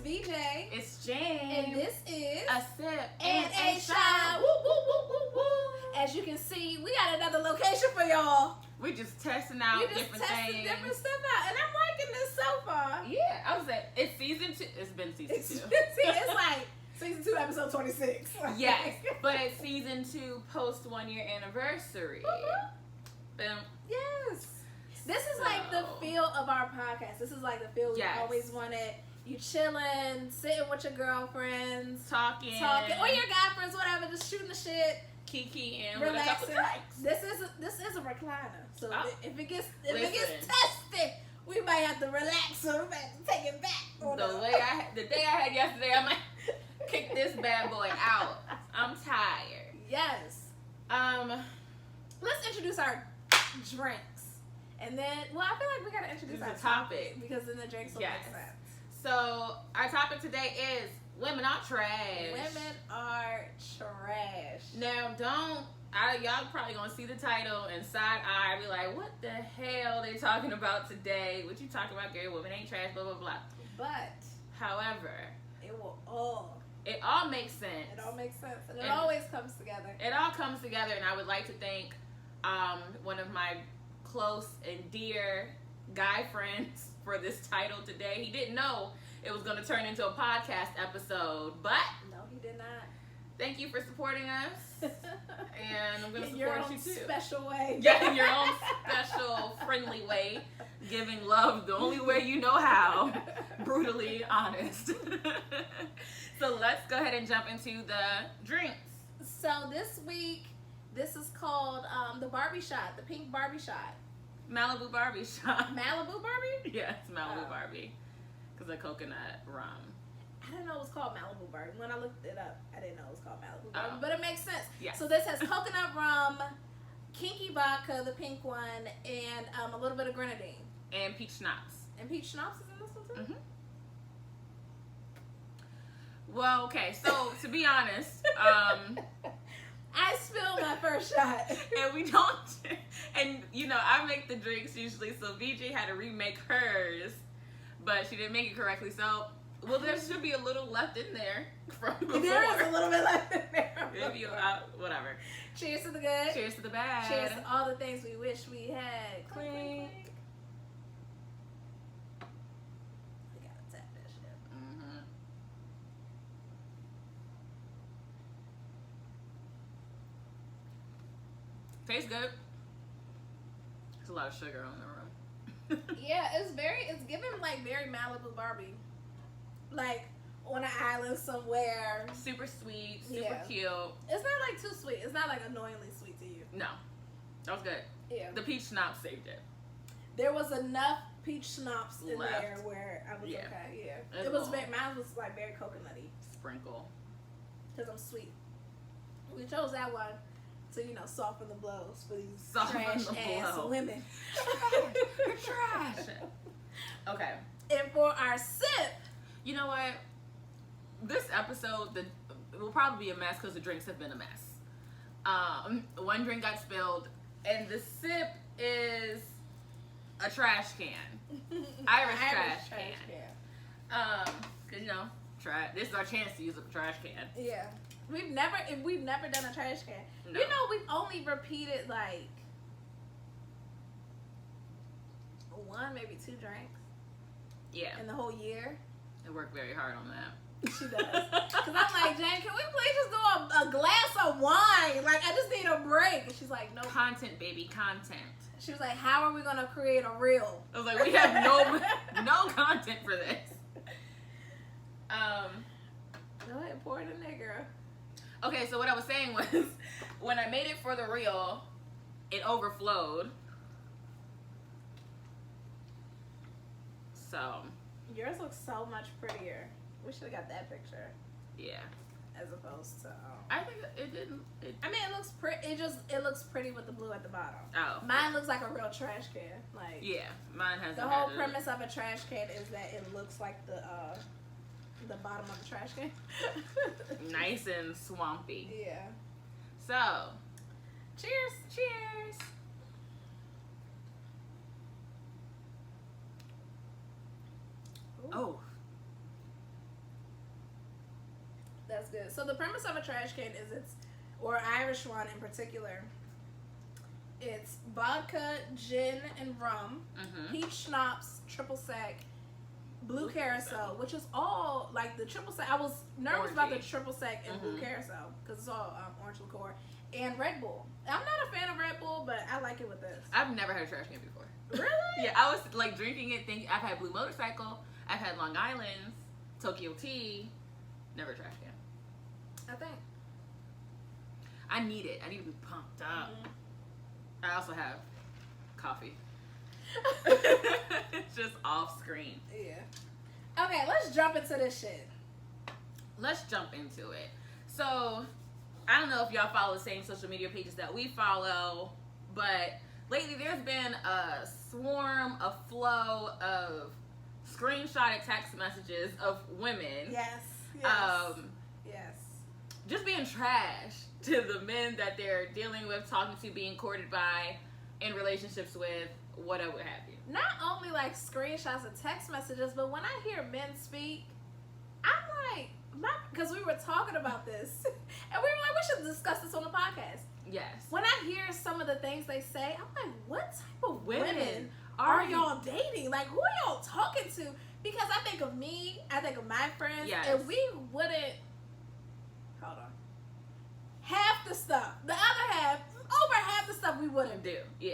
BJ. It's James. And this is A Sip and a Shot. Woo, woo, woo, woo, woo. As you can see, we got another location for y'all. We're just testing out different things. Different stuff out. And I'm liking this so far. Yeah, I was like, it's season 2. It's been season 2. It's like season 2, episode 26. Yes, but it's season 2 post 1 year anniversary. Boom. Yes. This is like the feel of our podcast. This is like the feel we always wanted. You chilling, sitting with your girlfriends, talking, or your guy friends, whatever, just shooting the shit, kiki and relaxing. This is a recliner, so if it gets tested, we might have to relax or we might have to take it back. The day I had yesterday, I might kick this bad boy out. I'm tired. Yes. Let's introduce our drinks, and then I feel like we gotta introduce our topic because then the drinks will make sense. So our topic today is women are trash. Women are trash. Now, y'all probably gonna see the title and side eye, be like, what the hell they talking about today? What you talking about, girl? Women ain't trash, blah, blah, blah. But, however, it all makes sense. It all makes sense. And it always comes together. It all comes together, and I would like to thank one of my close and dear guy friends for this title today. He didn't know it was going to turn into a podcast episode, but no, he did not. Thank you for supporting us, and I'm going to support you too. Special way. Yeah, in your own special, friendly way, giving love the only way you know how. Brutally honest. So let's go ahead and jump into the drinks. So this week, this is called the Barbie shot, the pink Barbie shot. Malibu Barbie shot. Malibu Barbie? Yeah, it's Malibu Barbie. Because of coconut rum. I didn't know it was called Malibu Barbie. When I looked it up, I didn't know it was called Malibu Barbie. Oh. But it makes sense. Yeah. So this has coconut rum, kinky vodka, the pink one, and a little bit of grenadine. And peach schnapps. And peach schnapps is in this one too? Mm-hmm. Well, okay, so to be honest, I spilled my first shot. And we don't, and I make the drinks usually, so BJ had to remake hers, but she didn't make it correctly, so, there should be a little left in there from before. There is a little bit left in there. Maybe whatever. Cheers to the good. Cheers to the bad. Cheers to all the things we wish we had. Clink. We gotta tap that shit. Mm-hmm. Tastes good. There's a lot of sugar on the rum. Yeah, it's giving like very Malibu Barbie. Like on an island somewhere. Super sweet, super cute. It's not like too sweet. It's not like annoyingly sweet to you. No. That was good. Yeah. The peach schnapps saved it. There was enough peach schnapps in left there where I was okay. Yeah. It was mine was like very coconutty. Sprinkle. Because I'm sweet. We chose that one to, soften the blows for these trash-ass women. You're trash. Okay. And for our sip. You know what? This episode, it will probably be a mess because the drinks have been a mess. One drink got spilled, and the sip is a trash can. Irish trash can. Because, this is our chance to use a trash can. Yeah. We've never done a trash can. No. We've only repeated like 1, maybe 2 drinks. Yeah. In the whole year. I worked very hard on that. She does. Because I'm like, Jane, can we please just do a glass of wine? Like, I just need a break. And she's like, no. Content, baby, content. She was like, how are we going to create a reel? I was like, we have no content for this. Go ahead, pour it in there, girl. Okay, so what I was saying was, when I made it for the reel, it overflowed. So. Yours looks so much prettier. We should have got that picture. Yeah. As opposed to. I think it didn't. It looks pretty. It looks pretty with the blue at the bottom. Oh. Mine looks like a real trash can. Like. Yeah, mine has. The whole premise of a trash can is that it looks like the bottom of the trash can. Nice and swampy. Yeah. So. Cheers. Cheers. Ooh. Oh. That's good. So the premise of a trash can is or Irish one in particular, it's vodka, gin, and rum, peach schnapps, triple sec, blue carousel, which is all like the triple sec. I was nervous about the triple sec and blue carousel because it's all orange liqueur, and Red Bull. I'm not a fan of Red Bull, but I like it with this. I've never had a trash can before. Really? Yeah, I was like drinking it thinking I've had Blue Motorcycle, I've had Long Island's, Tokyo Tea, never a trash can. I think I need it. I need to be pumped up. I also have coffee. It's just off screen. Yeah. Okay, let's jump into this shit. Let's jump into it. So, I don't know if y'all follow the same social media pages that we follow, but lately there's been a flow of screenshotted text messages of women. Yes. Just being trash to the men that they're dealing with, talking to, being courted by, in relationships with, whatever have you. Not only like screenshots of text messages, but when I hear men speak, I'm like, because we were talking about this, and we were like, we should discuss this on the podcast. Yes. When I hear some of the things they say, I'm like, what type of women are y'all dating? Like, who are y'all talking to? Because I think of me, I think of my friends, and we wouldn't, hold on, half the stuff, the other half, over half the stuff we wouldn't do. Yeah.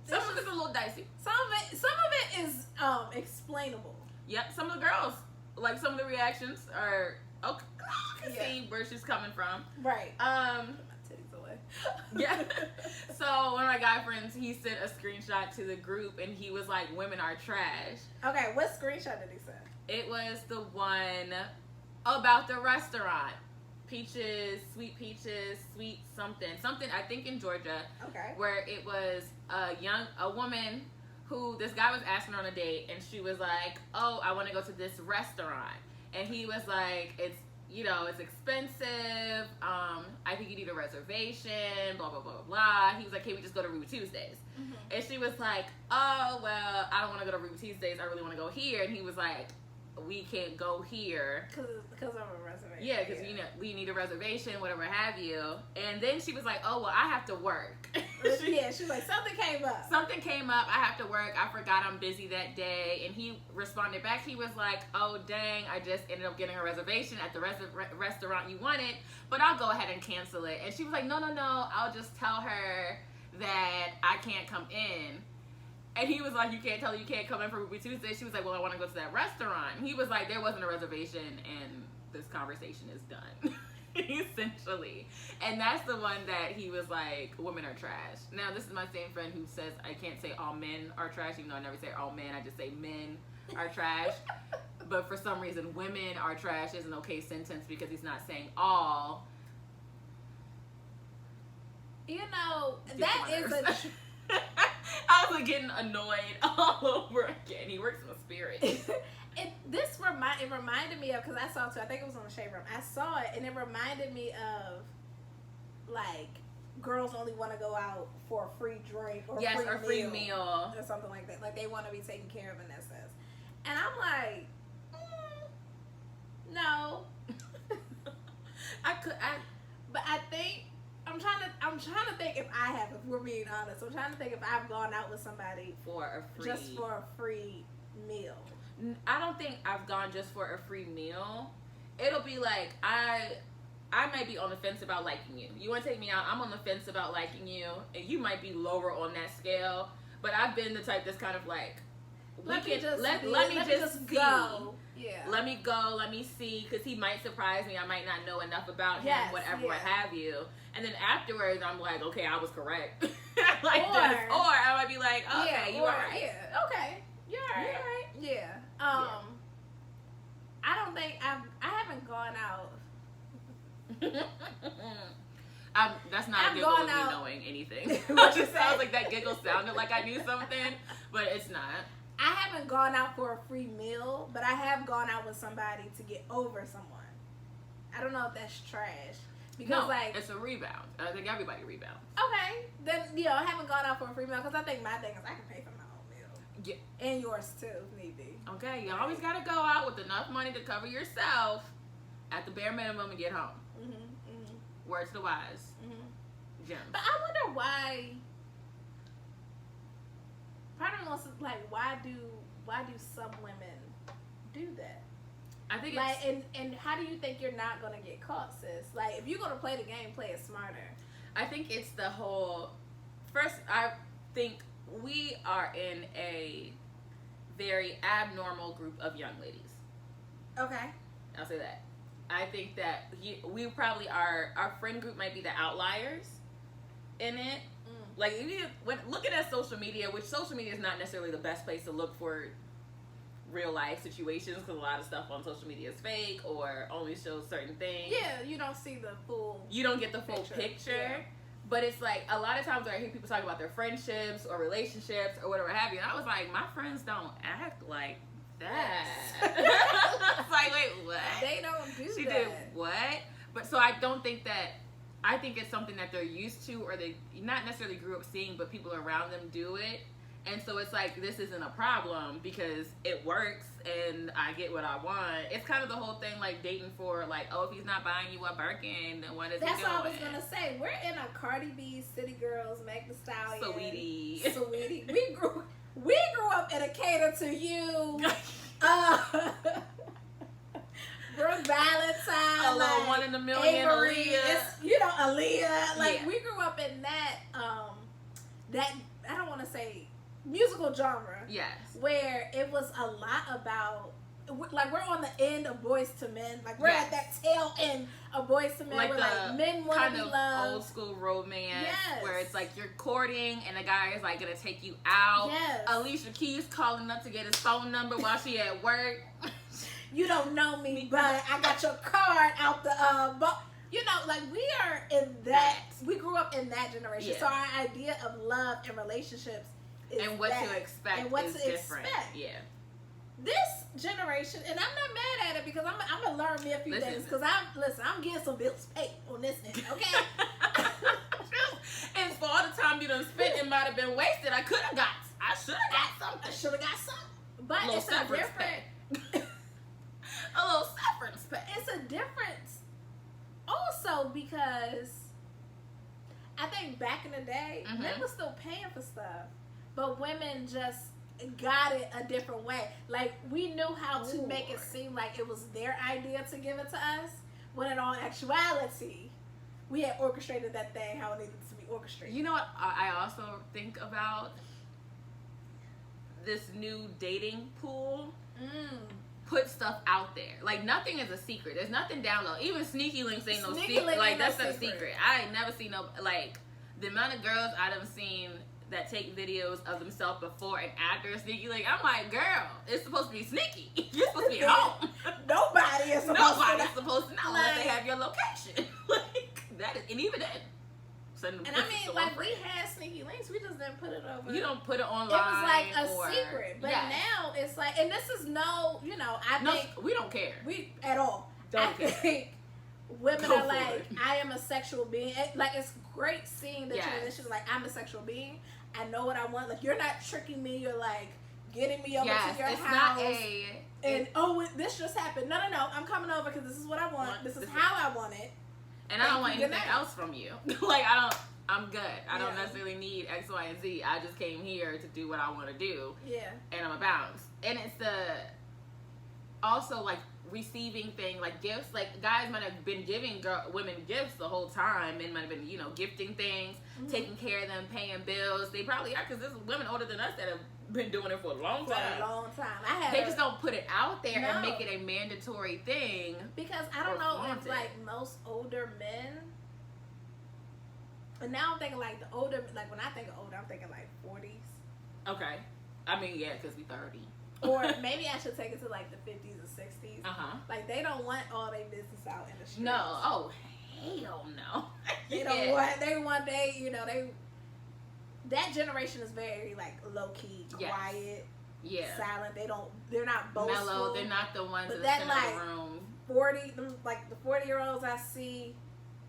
Some of it's a little dicey. Some of it is explainable. Yep. Some of the girls, like some of the reactions are okay. I can see where she's coming from. Right. My titties away. Yeah. So one of my guy friends, he sent a screenshot to the group, and he was like, "Women are trash." Okay. What screenshot did he send? It was the one about the restaurant. Peaches, sweet something, I think in Georgia. Okay. Where it was a woman who this guy was asking her on a date, and she was like, "Oh, I want to go to this restaurant," and he was like, "It's expensive. I think you need a reservation. Blah blah blah blah blah." He was like, "Can we just go to Ruby Tuesdays?" And she was like, "Oh well, I don't want to go to Ruby Tuesdays. I really want to go here." And he was like, "We can't go here because of a reservation." Yeah, because we need a reservation, whatever have you. And then she was like, "Oh well, I have to work." She was like, "Something came up. I have to work. I forgot I'm busy that day." And he responded back. He was like, "Oh dang, I just ended up getting a reservation at the restaurant you wanted, but I'll go ahead and cancel it." And she was like, "No, I'll just tell her that I can't come in." And he was like, "You can't tell her you can't come in for Ruby Tuesday." She was like, "Well, I want to go to that restaurant." And he was like, "There wasn't a reservation, and this conversation is done." Essentially. And that's the one that he was like, women are trash. Now, this is my same friend who says I can't say all men are trash, even though I never say all men. I just say men are trash. But for some reason, women are trash is an okay sentence because he's not saying all. You know, that is a... I was like getting annoyed all over again. He works in the spirit. It reminded me of, because I saw it too, I think it was on the Shade Room. I saw it and it reminded me of like girls only want to go out for a free drink or free meal or something like that. Like they want to be taken care of in that sense. And I'm like, no. But I think I'm trying to think if I have, if we're being honest. I'm trying to think if I've gone out with somebody for a free meal. I don't think I've gone just for a free meal. It'll be like I might be on the fence about liking you. You want to take me out? I'm on the fence about liking you, and you might be lower on that scale. But I've been the type that's kind of like, let me just go. Yeah. Let me go. Let me see, because he might surprise me. I might not know enough about him. What have you. And then afterwards, I'm like, okay, I was correct. Or I might be like, okay, you are right. Yeah. Okay, you're all right. Yeah. I don't think I haven't gone out. That's not a giggle of me knowing anything. It sounds like that giggle sounded like I knew something, but it's not. I haven't gone out for a free meal, but I have gone out with somebody to get over someone. I don't know if that's trash. Because it's a rebound. I think everybody rebounds. Okay. Then, I haven't gone out for a free meal because I think my thing is I can pay for my own meal. Yeah. And yours too, if need be. Okay, you always got to go out with enough money to cover yourself at the bare minimum and get home. Words to the wise. Gems. But I wonder why. Part of me wants to, like, why do some women do that? I think like, it's and how do you think you're not gonna get caught, sis? Like, if you're gonna play the game, play it smarter. I think it's the whole. First, I think we are in a very abnormal group of young ladies. Okay. I'll say that. I think that we probably are. Our friend group might be the outliers in it. Like, when looking at social media, which social media is not necessarily the best place to look for real life situations, because a lot of stuff on social media is fake or only shows certain things. Yeah, you don't see the full. You don't get the full picture. Yeah. But it's like a lot of times when I hear people talk about their friendships or relationships or whatever have you, and I was like, my friends don't act like that. It's like, wait, what? They don't do she that. did what? But so I don't think that. I think it's something that they're used to, or they not necessarily grew up seeing, but people around them do it. And so it's like, this isn't a problem because it works and I get what I want. It's kind of the whole thing like dating for like, oh, if he's not buying you a Birkin, then what is he doing? That's all I was going to say. We're in a Cardi B, City Girls, Meg Thee Stallion. Sweetie. We grew up in a cater to you. Brooke Valentine, a little like, 1 in a million, Aaliyah. Aaliyah. Like, we grew up in that, that, I don't want to say musical genre. Yes. Where it was a lot about, like, we're on the end of Boys to Men. Like, we're at that tail end of Boys to Men. Like where, like, men want to be loved. Kind of old school romance. Yes. Where it's like you're courting and the guy is like going to take you out. Yes. Alicia Keys calling up to get his phone number while she at work. You don't know me, but I got your card out the, you know, like, we are in that, we grew up in that generation. Yeah. So our idea of love and relationships is and what to expect and what is to different. Expect. Yeah. This generation, and I'm not mad at it because I'm going to learn me a few things because I'm getting some bills paid on this end, okay? And for all the time you done spent, it might have been wasted. I should have got something. I should have got something. But it's a different... A little severance pay. It's a difference also because I think back in the day, men were still paying for stuff, but women just got it a different way. Like, we knew how to make it seem like it was their idea to give it to us, when in all actuality, we had orchestrated that thing how it needed to be orchestrated. You know what I also think about? This new dating pool. Put stuff out there. Like, nothing is a secret. There's nothing down low. Even sneaky links ain't no secret. Like, that's not a secret. I ain't never seen no, like, the amount of girls I've seen that take videos of themselves before and after a sneaky link. I'm like, girl, it's supposed to be sneaky. You're supposed to be at home. Nobody's supposed to know unless they have your location. Like, that is, and even then. And I mean, like, we had sneaky links, we just didn't put it over. You don't put it online. It was like a secret. But now it's like, and this is no, you know, I think. We don't care. We, at all. Don't care. Think women are like, I am a sexual being. Like, it's great seeing the transition. Like, I'm a sexual being. I know what I want. Like, you're not tricking me. You're like, getting me over to your house. This just happened. No. I'm coming over because this is what I want. This is how I want it. And I don't want anything else from you. Like, I'm good. I don't necessarily need X, Y, and Z. I just came here to do what I want to do. Yeah. And I'm a bounce. And it's also, like, receiving thing, like, gifts. Like, guys might have been giving women gifts the whole time. Men might have been, you know, gifting things, taking care of them, paying bills. They probably are, because there's women older than us that have been doing it for a long time. They just don't put it out there and make it a mandatory thing. Because I don't know if, like, most older men, and now I'm thinking, like, the older, like, when I think of older, I'm thinking, like, 40s. Okay. I mean, yeah, because we 30. Or maybe I should take it to, like, the 50s or 60s. Like, they don't want all their business out in the streets. No. Oh, hell no. They want, you know, that generation is very, like, low-key, quiet, silent. They're not boastful. Mellow. They're not the ones in the center of the room. 40-year-olds I see,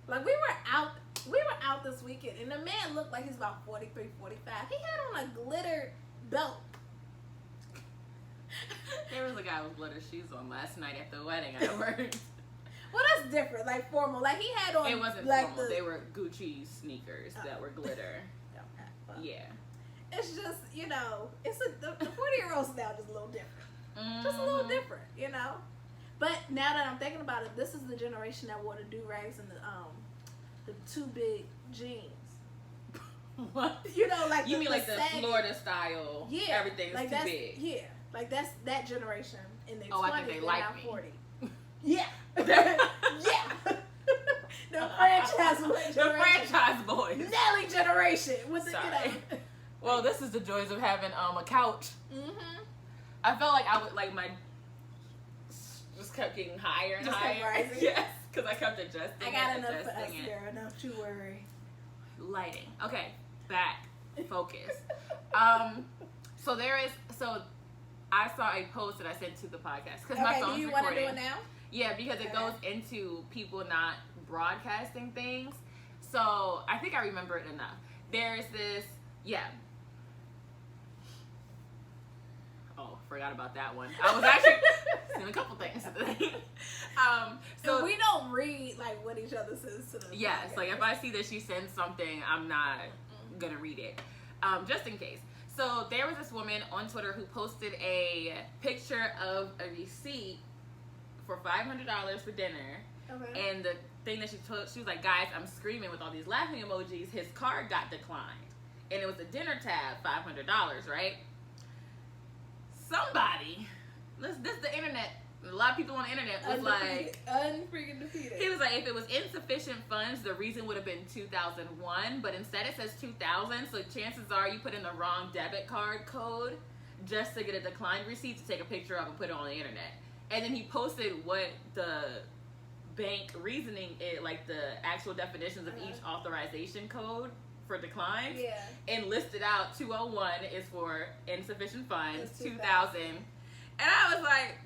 like, we were out this weekend, and the man looked like he's about 43, 45. He had on a glitter belt. There was a guy with glitter shoes on last night at the wedding I worked. Well, that's different. Like formal. Like he had on. It wasn't like formal. They were Gucci sneakers that were glitter. Okay, well, Yeah. It's just, it's the 40-year-olds now just a little different. Just a little different, But now that I'm thinking about it, this is the generation that wore the do-rags and the too big jeans. What? Like you mean like the Florida style? Yeah, everything's like too that's, big. Yeah, like that's that generation in their 20s. I think they like me. 40. Yeah, yeah. The franchise boys. The franchise boys. Nelly generation. With the, Sorry. Well, this is the joys of having a couch. Mm-hmm. I felt like I would my just kept getting higher and just higher. Kept rising. Yes, because I kept adjusting. I got enough for us, girl. Enough to worry. Lighting. Okay, back. Focus. So I saw a post that I sent to the podcast because my phone's recording. Do you want to do it now? Yeah, because it goes into people not broadcasting things. So I think I remember it enough. There's this, Oh, forgot about that one. I was actually seeing a couple things today. So we don't read like what each other says to the yes, like if I see that she sends something, I'm not gonna read it, just in case. So there was this woman on Twitter who posted a picture of a receipt for $500 for dinner. Okay. And the thing that she was like, guys, I'm screaming with all these laughing emojis. His card got declined. And it was a dinner tab, $500, right? Somebody, this is the internet. A lot of people on the internet was like, unfreaking defeated. He was like, if it was insufficient funds, the reason would have been 2001, but instead it says 2000. So chances are you put in the wrong debit card code just to get a declined receipt to take a picture of and put it on the internet. And then he posted what the bank reasoning is, like the actual definitions of each authorization code for decline. Yeah. And listed out 201 is for insufficient funds, 2000. And I was like,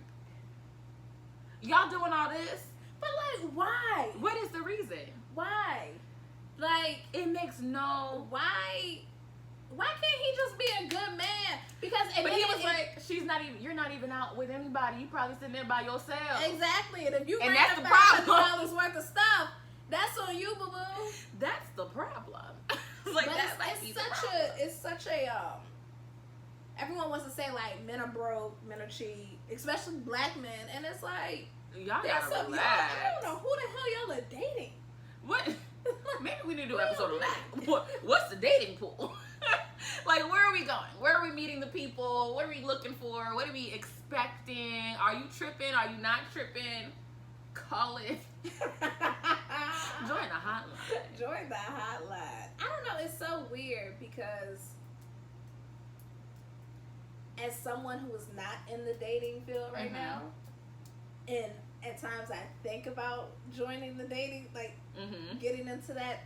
y'all doing all this? But like, why? What is the reason? Why? Like, it makes no. Why can't he just be a good man? Because but he was like, you're not even out with anybody. You probably sitting there by yourself. Exactly. And if you and that's the problem. $500 worth of stuff, that's on you, boo boo. That's the problem. Like but that it's such a everyone wants to say like men are broke, men are cheap, especially black men, and it's like y'all gotta relax. I don't know who the hell y'all are dating. What? Maybe we need to do an episode on that. What's the dating pool? Like, where are we going? Where are we meeting the people? What are we looking for? What are we expecting? Are you tripping? Are you not tripping? Call it. Join the hotline. Join the hotline. I don't know. It's so weird because as someone who is not in the dating field right now, and at times I think about joining the dating, like getting into that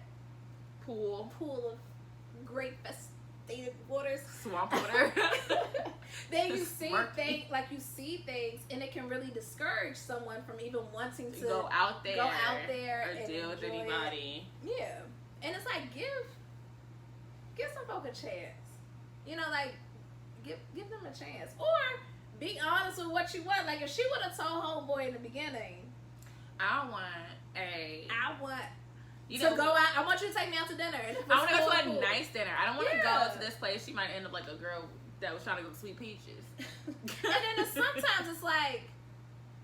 pool of great festated waters, swamp water. Then you see things, and it can really discourage someone from even wanting to go out there or and deal with anybody. Yeah, and it's like give some folk a chance. Like give them a chance, or be honest with what you want. Like if she would have told homeboy in the beginning, I want to go out. I want you to take me out to dinner. I want to go to a nice dinner. I don't want to go to this place. She might end up like a girl that was trying to go to Sweet Peaches. And then sometimes it's like,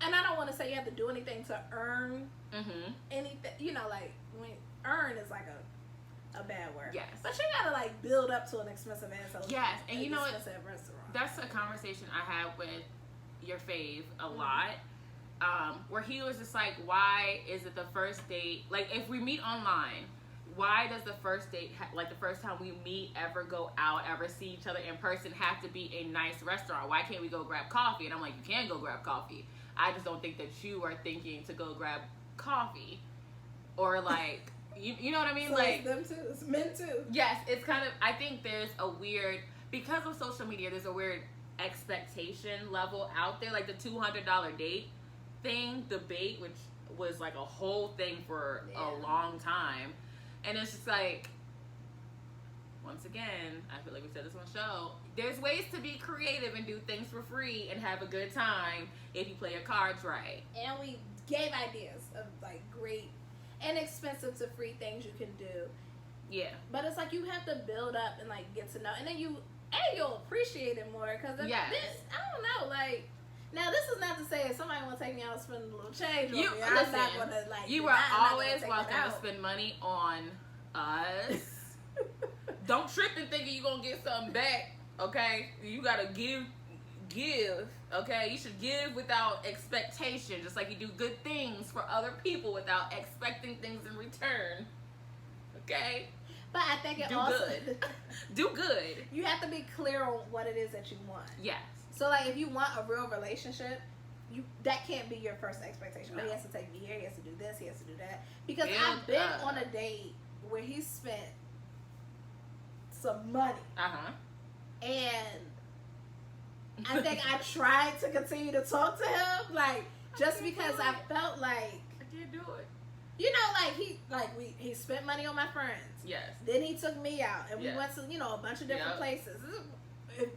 and I don't want to say you have to do anything to earn anything. Like when earn is like a bad word. Yes. But you gotta like build up to an expensive asshole. Yes, and you know what? Restaurant. That's a conversation I had with your fave a lot. Where he was just like, why is it the first date, like if we meet online, why does the first date, like the first time we meet, ever go out, ever see each other in person, have to be a nice restaurant? Why can't we go grab coffee? And I'm like, you can go grab coffee. I just don't think that you are thinking to go grab coffee. Or like, you know what I mean? So like it's them too. It's men too. Yes, it's kind of, I think there's a weird, because of social media, there's a weird expectation level out there. Like the $200 date debate, which was like a whole thing for a long time. And it's just like, once again, I feel like we said this on the show, there's ways to be creative and do things for free and have a good time if you play your cards right. And we gave ideas of like great, inexpensive to free things you can do. Yeah. But it's like you have to build up and like get to know, and then you'll appreciate it more because I don't know, like. Now this is not to say if somebody want to take me out and spend a little change on me, I'm not gonna like. You are always welcome to spend money on us. Don't trip and thinking you gonna get something back. Okay, you gotta give. Okay, you should give without expectation, just like you do good things for other people without expecting things in return. Okay. But I think do good. Do good. You have to be clear on what it is that you want. Yes. So like if you want a real relationship, that can't be your first expectation. No. Oh, he has to take me here, he has to do this, he has to do that. Because I've been on a date where he spent some money. And I think I tried to continue to talk to him, like just because I felt like I can't do it. You know, he spent money on my friends. Yes. Then he took me out, and we went to a bunch of different places.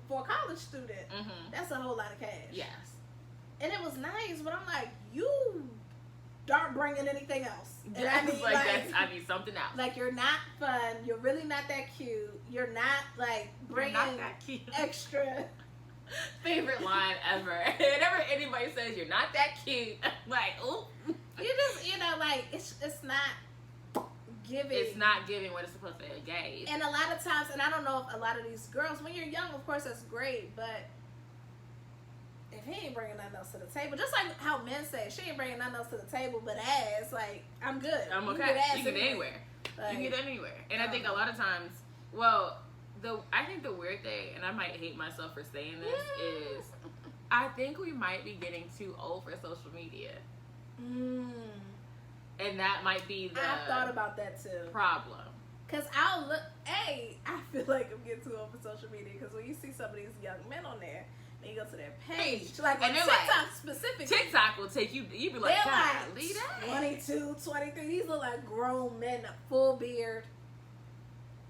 For a college student, that's a whole lot of cash. Yes. And it was nice, but I'm like, you aren't bringing anything else. And I need something else. Like, you're not fun. You're really not that cute. You're not like bringing extra. Favorite line ever. Whenever anybody says you're not that cute, I'm like, ooh. You just, like it's not giving. It's not giving what it's supposed to give. And a lot of times, and I don't know if a lot of these girls, when you're young, of course that's great, but if he ain't bringing nothing else to the table, just like how men say, she ain't bringing nothing else to the table but ass, like, I'm good. I'm okay. You can get anywhere. Like, you can get anywhere. And I think a lot of times, I think the weird thing, and I might hate myself for saying this, is I think we might be getting too old for social media. And that might be the I've thought about that too. Problem. Because I feel like I'm getting too old for social media because when you see some of these young men on there, then you go to their page. Like on TikTok specifically. TikTok will take you, you be like, God, leave that. 22, 23. These look like grown men, a full beard,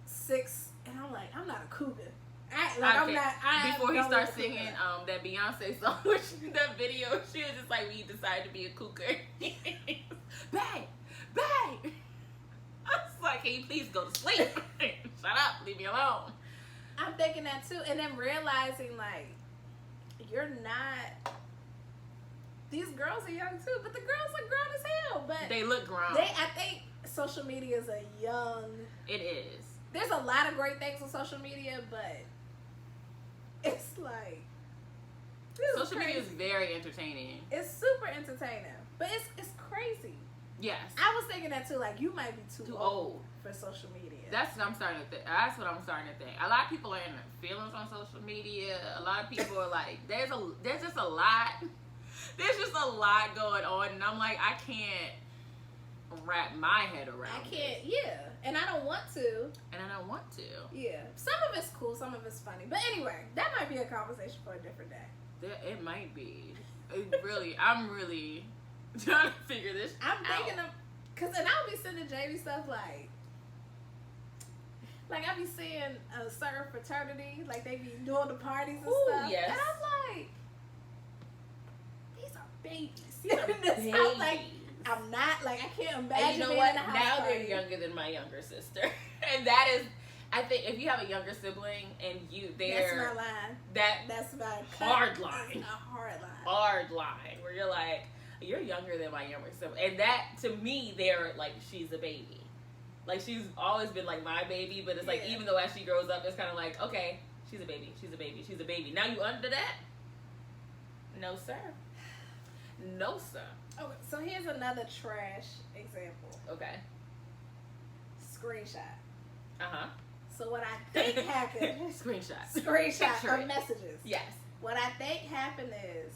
6. And I'm like, I'm not a cougar. Before he starts singing that Beyonce song, that video, she was just like, we decided to be a cougar. Bang! Bang! I was like, can you please go to sleep? Shut up, leave me alone. I'm thinking that too, and then realizing like, you're not. These girls are young too, but the girls are grown as hell. But they look grown. I think social media is a young. It is. There's a lot of great things on social media, but it's like social media is very entertaining. It's super entertaining, but it's crazy. Yes, I was thinking that too. Like you might be too old for social media. That's what I'm starting to think. That's what I'm starting to think. A lot of people are in their feelings on social media. A lot of people are like, there's just a lot. There's just a lot going on, and I'm like, I can't wrap my head around. I can't. Yeah, and I don't want to. Yeah, some of it's cool, some of it's funny. But anyway, that might be a conversation for a different day. It might be. I'm really trying to figure this out. I'm thinking of, and I'll be sending Jamie stuff like I be seeing a certain fraternity, like they be doing the parties and stuff. Yes. And I'm like, these are babies. You know, I'm like, I'm not, like, I can't imagine. And you know being what? in a house now party. they're younger than my younger sister. And that is, I think, if you have a younger sibling and they're... That's my line. That's my hard line. That's a hard line. Hard line. Where you're like, you're younger than my younger sibling. And that, to me, they're like, she's a baby. Like, she's always been, like, my baby. But it's like, even though as she grows up, it's kind of like, okay, she's a baby. She's a baby. She's a baby. Now you under that? No, sir. No, sir. Okay, so here's another trash example. Okay. Screenshot. Uh-huh. So what I think happened... Screenshot of messages. Yes. What I think happened is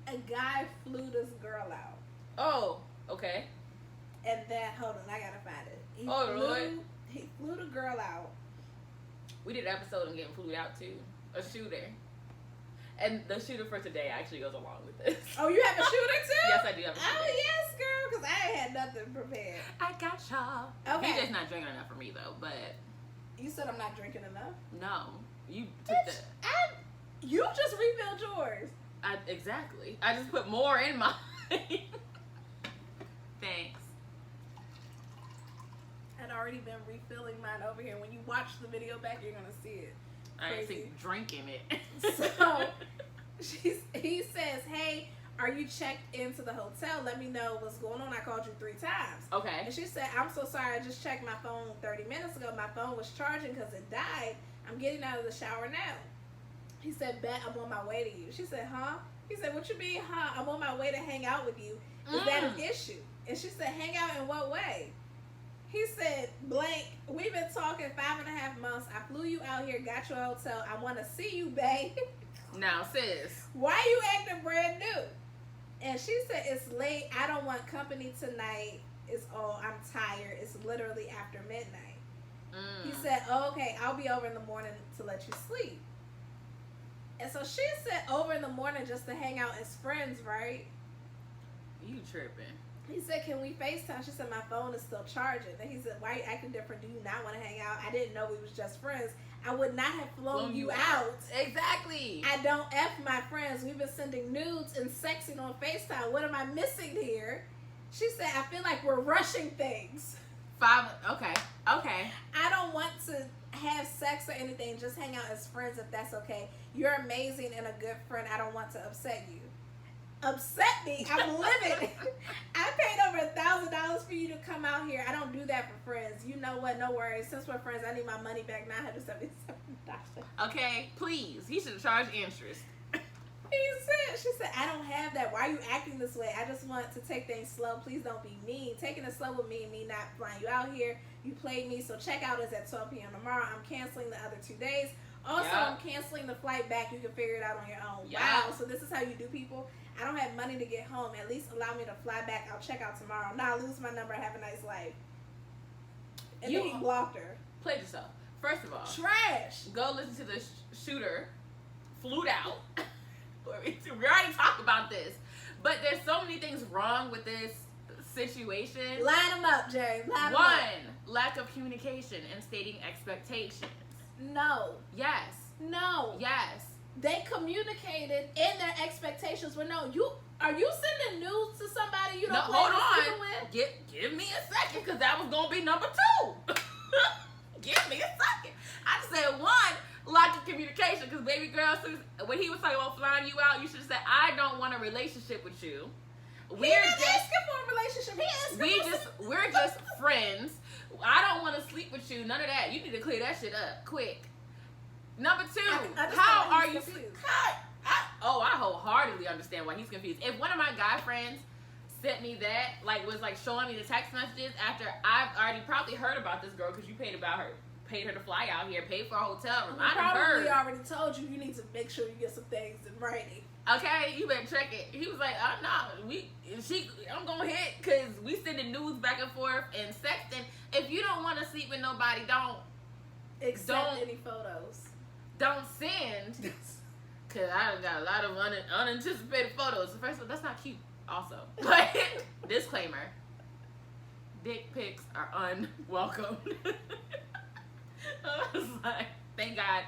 a guy flew this girl out. Oh, okay. And then, hold on, I gotta find it. He flew the girl out. We did an episode on getting flew out too. A shooter. And the shooter for today actually goes along with this. Oh, you have a shooter too? Yes, I do have a shooter. Oh, yes, girl, because I ain't had nothing prepared. I got y'all. Okay. He's just not drinking enough for me, though, but... You said I'm not drinking enough? No. You took you just refilled yours. Exactly. I just put more in mine. Thanks. I'd already been refilling mine over here. When you watch the video back, you're gonna see it. I think drinking it. So he says, "Hey, are you checked into the hotel? Let me know what's going on. I called you 3 times." Okay. And she said, "I'm so sorry. I just checked my phone 30 minutes ago. My phone was charging because it died. I'm getting out of the shower now." He said, "Bet I'm on my way to you." She said, "Huh?" He said, "What you mean, huh? I'm on my way to hang out with you. Is that an issue?" And she said, "Hang out in what way?" He said, "Blank, we've been talking 5.5 months. I flew you out here, got you a hotel. I want to see you, babe." Now, sis. "Why you acting brand new?" And she said, "It's late. I don't want company tonight. It's all, I'm tired. It's literally after midnight." He said, "Oh, okay, I'll be over in the morning to let you sleep." And so she said over in the morning just to hang out as friends, right? You tripping. He said, "Can we FaceTime?" She said, "My phone is still charging." And he said, "Why are you acting different? Do you not want to hang out? I didn't know we was just friends. I would not have flown you out. Exactly. I don't F my friends. We've been sending nudes and sexing on FaceTime. What am I missing here?" She said, "I feel like we're rushing things. Okay. I don't want to have sex or anything. Just hang out as friends if that's okay. You're amazing and a good friend. I don't want to upset you." Upset me? I'm livid. I paid over $1,000 for you to come out here. I don't do that for friends. You know what? No worries. Since we're friends, I need my money back. $977. Okay, please. He should have charged interest. She said, "I don't have that. Why are you acting this way? I just want to take things slow. Please don't be mean. Taking it slow with me and me not flying you out here. You played me, so checkout is at 12 p.m. tomorrow. I'm canceling the other 2 days. Also, I'm canceling the flight back. You can figure it out on your own." Wow. So this is how you do people? "I don't have money to get home. At least allow me to fly back. I'll check out tomorrow. Now lose my number. Have a nice life." And then he blocked her. Played yourself. First of all, trash. Go listen to the shooter. Flued out. We already talked about this, but there's so many things wrong with this situation. Line them up, Jay. Line them up. One, lack of communication and stating expectations. No. Yes. No. Yes. They communicated in their expectations were no. Are you sending news to somebody you don't plan on sleeping with? Give me a second, because that was gonna be number 2. Give me a second. I just said one, lack of communication, because baby girl, when he was talking about flying you out, you should have said, "I don't want a relationship with you. We're just asking for a relationship. We're just friends. I don't want to sleep with you. None of that. You need to clear that shit up quick." Number 2, how are you? I wholeheartedly understand why he's confused. If one of my guy friends sent me that, was showing me the text messages after I've already probably heard about this girl, because you paid her to fly out here, paid for a hotel room. I probably already told you need to make sure you get some things in writing. Okay, you better check it. He was like, "Oh no, I'm gonna hit, because we sending news back and forth and sexting. If you don't want to sleep with nobody, don't any photos. Don't send." Because I got a lot of unanticipated photos. First of all, that's not cute. Also, but disclaimer: dick pics are unwelcome. I was like, thank God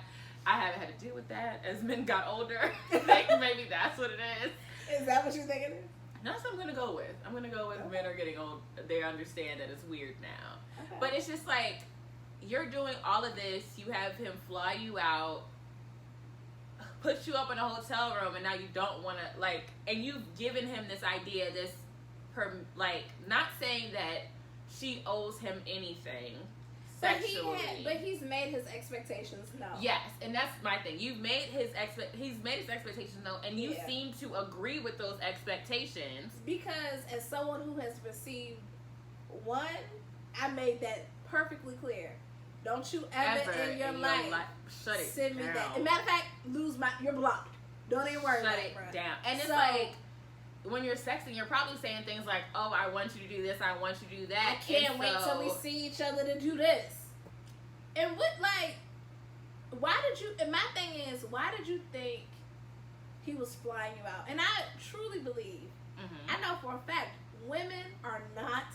I haven't had to deal with that as men got older. Maybe that's what it is. Is that what you think it is? That's what I'm gonna go with. I'm gonna go with men are getting old. They understand that it's weird now. Okay. But it's just like, you're doing all of this. You have him fly you out, put you up in a hotel room, and now you don't want to, and you've given him this idea, not saying that she owes him anything sexually. But he's made his expectations known. Yes, and that's my thing. He's made his expectations known, and you seem to agree with those expectations. Because as someone who has received one, I made that perfectly clear. Don't you ever in your life send me that. As a matter of fact, you're blocked. Don't even worry about it. Shut it down. And it's when you're sexting, you're probably saying things like, "Oh, I want you to do this. I want you to do that. I can't wait till we see each other to do this." And why did you? And my thing is, why did you think he was flying you out? And I truly believe, I know for a fact, women are not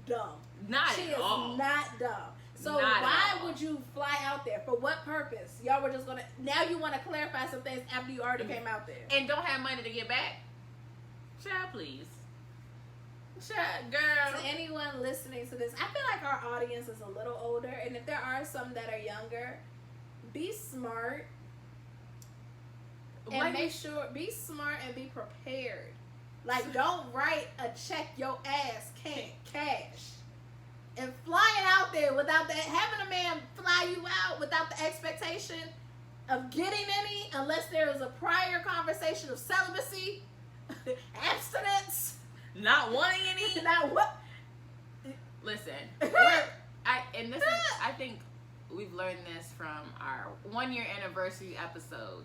dumb. Not at all. She is not dumb. So why would you fly out there? For what purpose? Y'all were just gonna. Now you want to clarify some things after you already came out there and don't have money to get back. Child, please. Child, girl. To anyone listening to this, I feel like our audience is a little older, and if there are some that are younger, be smart and make sure. Be smart and be prepared. Like, don't write a check your ass can't cash. And flying out there without that, having a man fly you out without the expectation of getting any, unless there is a prior conversation of celibacy, abstinence, not wanting any. Not what? Listen, I think we've learned this from our 1-year anniversary episode.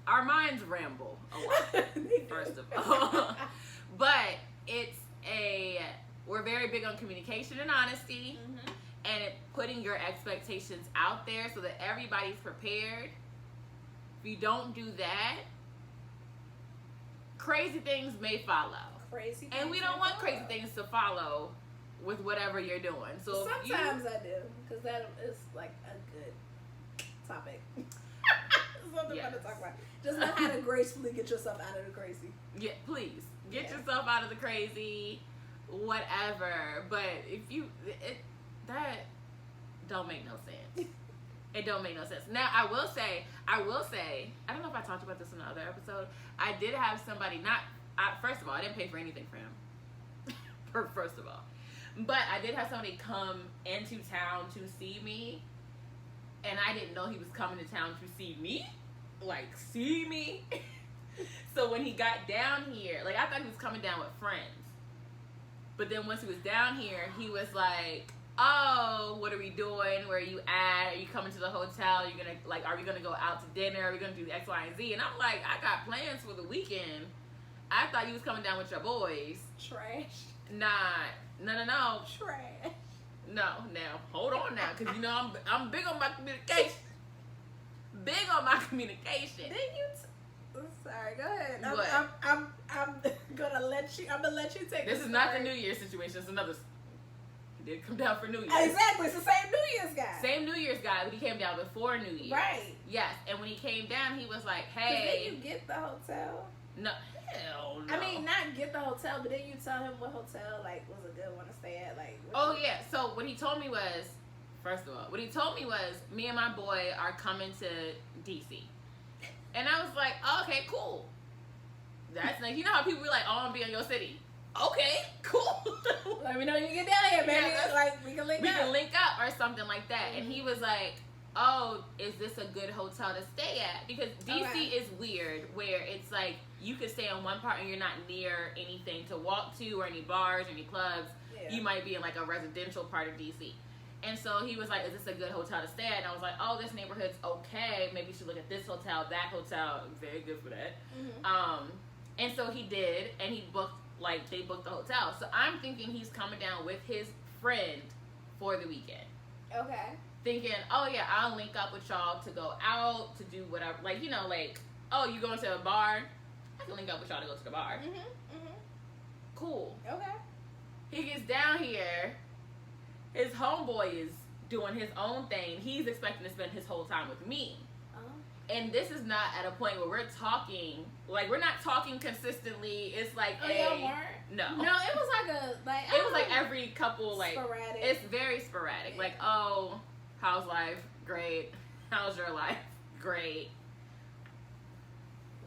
Our minds ramble a lot, first of all. But we're very big on communication and honesty, and putting your expectations out there so that everybody's prepared. If you don't do that, crazy things may follow. And we don't want crazy things to follow with whatever you're doing. So sometimes I do, because that is like a good topic. Something fun to talk about. Just know how to gracefully get yourself out of the crazy. Yeah, please get yourself out of the crazy, whatever. But if that don't make no sense. It don't make no sense. Now I will say, I don't know if I talked about this in the other episode. I did have somebody first of all, I didn't pay for anything for him. First of all, but I did have somebody come into town to see me, and I didn't know he was coming to town to see me. Like, see me. So when he got down here, like, I thought he was coming down with friends. But then once he was down here, he was like, oh, what are we doing? Where are you at? Are you coming to the hotel? Are we gonna go out to dinner? Are we gonna do X, Y, and Z? And I'm like, I got plans for the weekend. I thought you was coming down with your boys. Trash. Nah, no. Trash. No, now hold on now, because you know I'm big on my communication. Big on my communication. Sorry, go ahead. What? I'm gonna let you take this. Is not the New Year's situation. It's another. He did come down for New Year's. Exactly. It's the same New Year's guy. Same New Year's guy, but he came down before New Year's. Right. Yes, and when he came down, he was like, "Hey." Did you get the hotel? No. Hell no. I mean, not get the hotel, but then you tell him what hotel was a good one to stay at. Yeah. So what he told me was, first of all, me and my boy are coming to DC, and I was like, oh, okay, cool. That's like, you know how people be like, oh, I'm gonna be in your city. Okay, cool. Let me know you get down here, baby. Yeah, we can link up. We can link up or something like that. And he was like, oh, is this a good hotel to stay at? Because DC is weird, where it's like you could stay in one part and you're not near anything to walk to or any bars or any clubs. Yeah. You might be in like a residential part of DC. And so he was like, is this a good hotel to stay at? And I was like, oh, this neighborhood's okay. Maybe you should look at this hotel, that hotel. Very good for that. Mm-hmm. And so he did, and they booked the hotel. So I'm thinking he's coming down with his friend for the weekend. Okay. Thinking, oh yeah, I'll link up with y'all to go out, to do whatever. Like, you know, like, oh, you going to a bar? I can link up with y'all to go to the bar. Mm-hmm. Mm-hmm. Cool. Okay. He gets down here. His homeboy is doing his own thing. He's expecting to spend his whole time with me. And this is not at a point where we're talking, like, we're not talking consistently. It's like y'all weren't? No, it was like every couple, like, sporadic. It's very sporadic. Yeah. Like, oh, how's life? Great. How's your life? Great.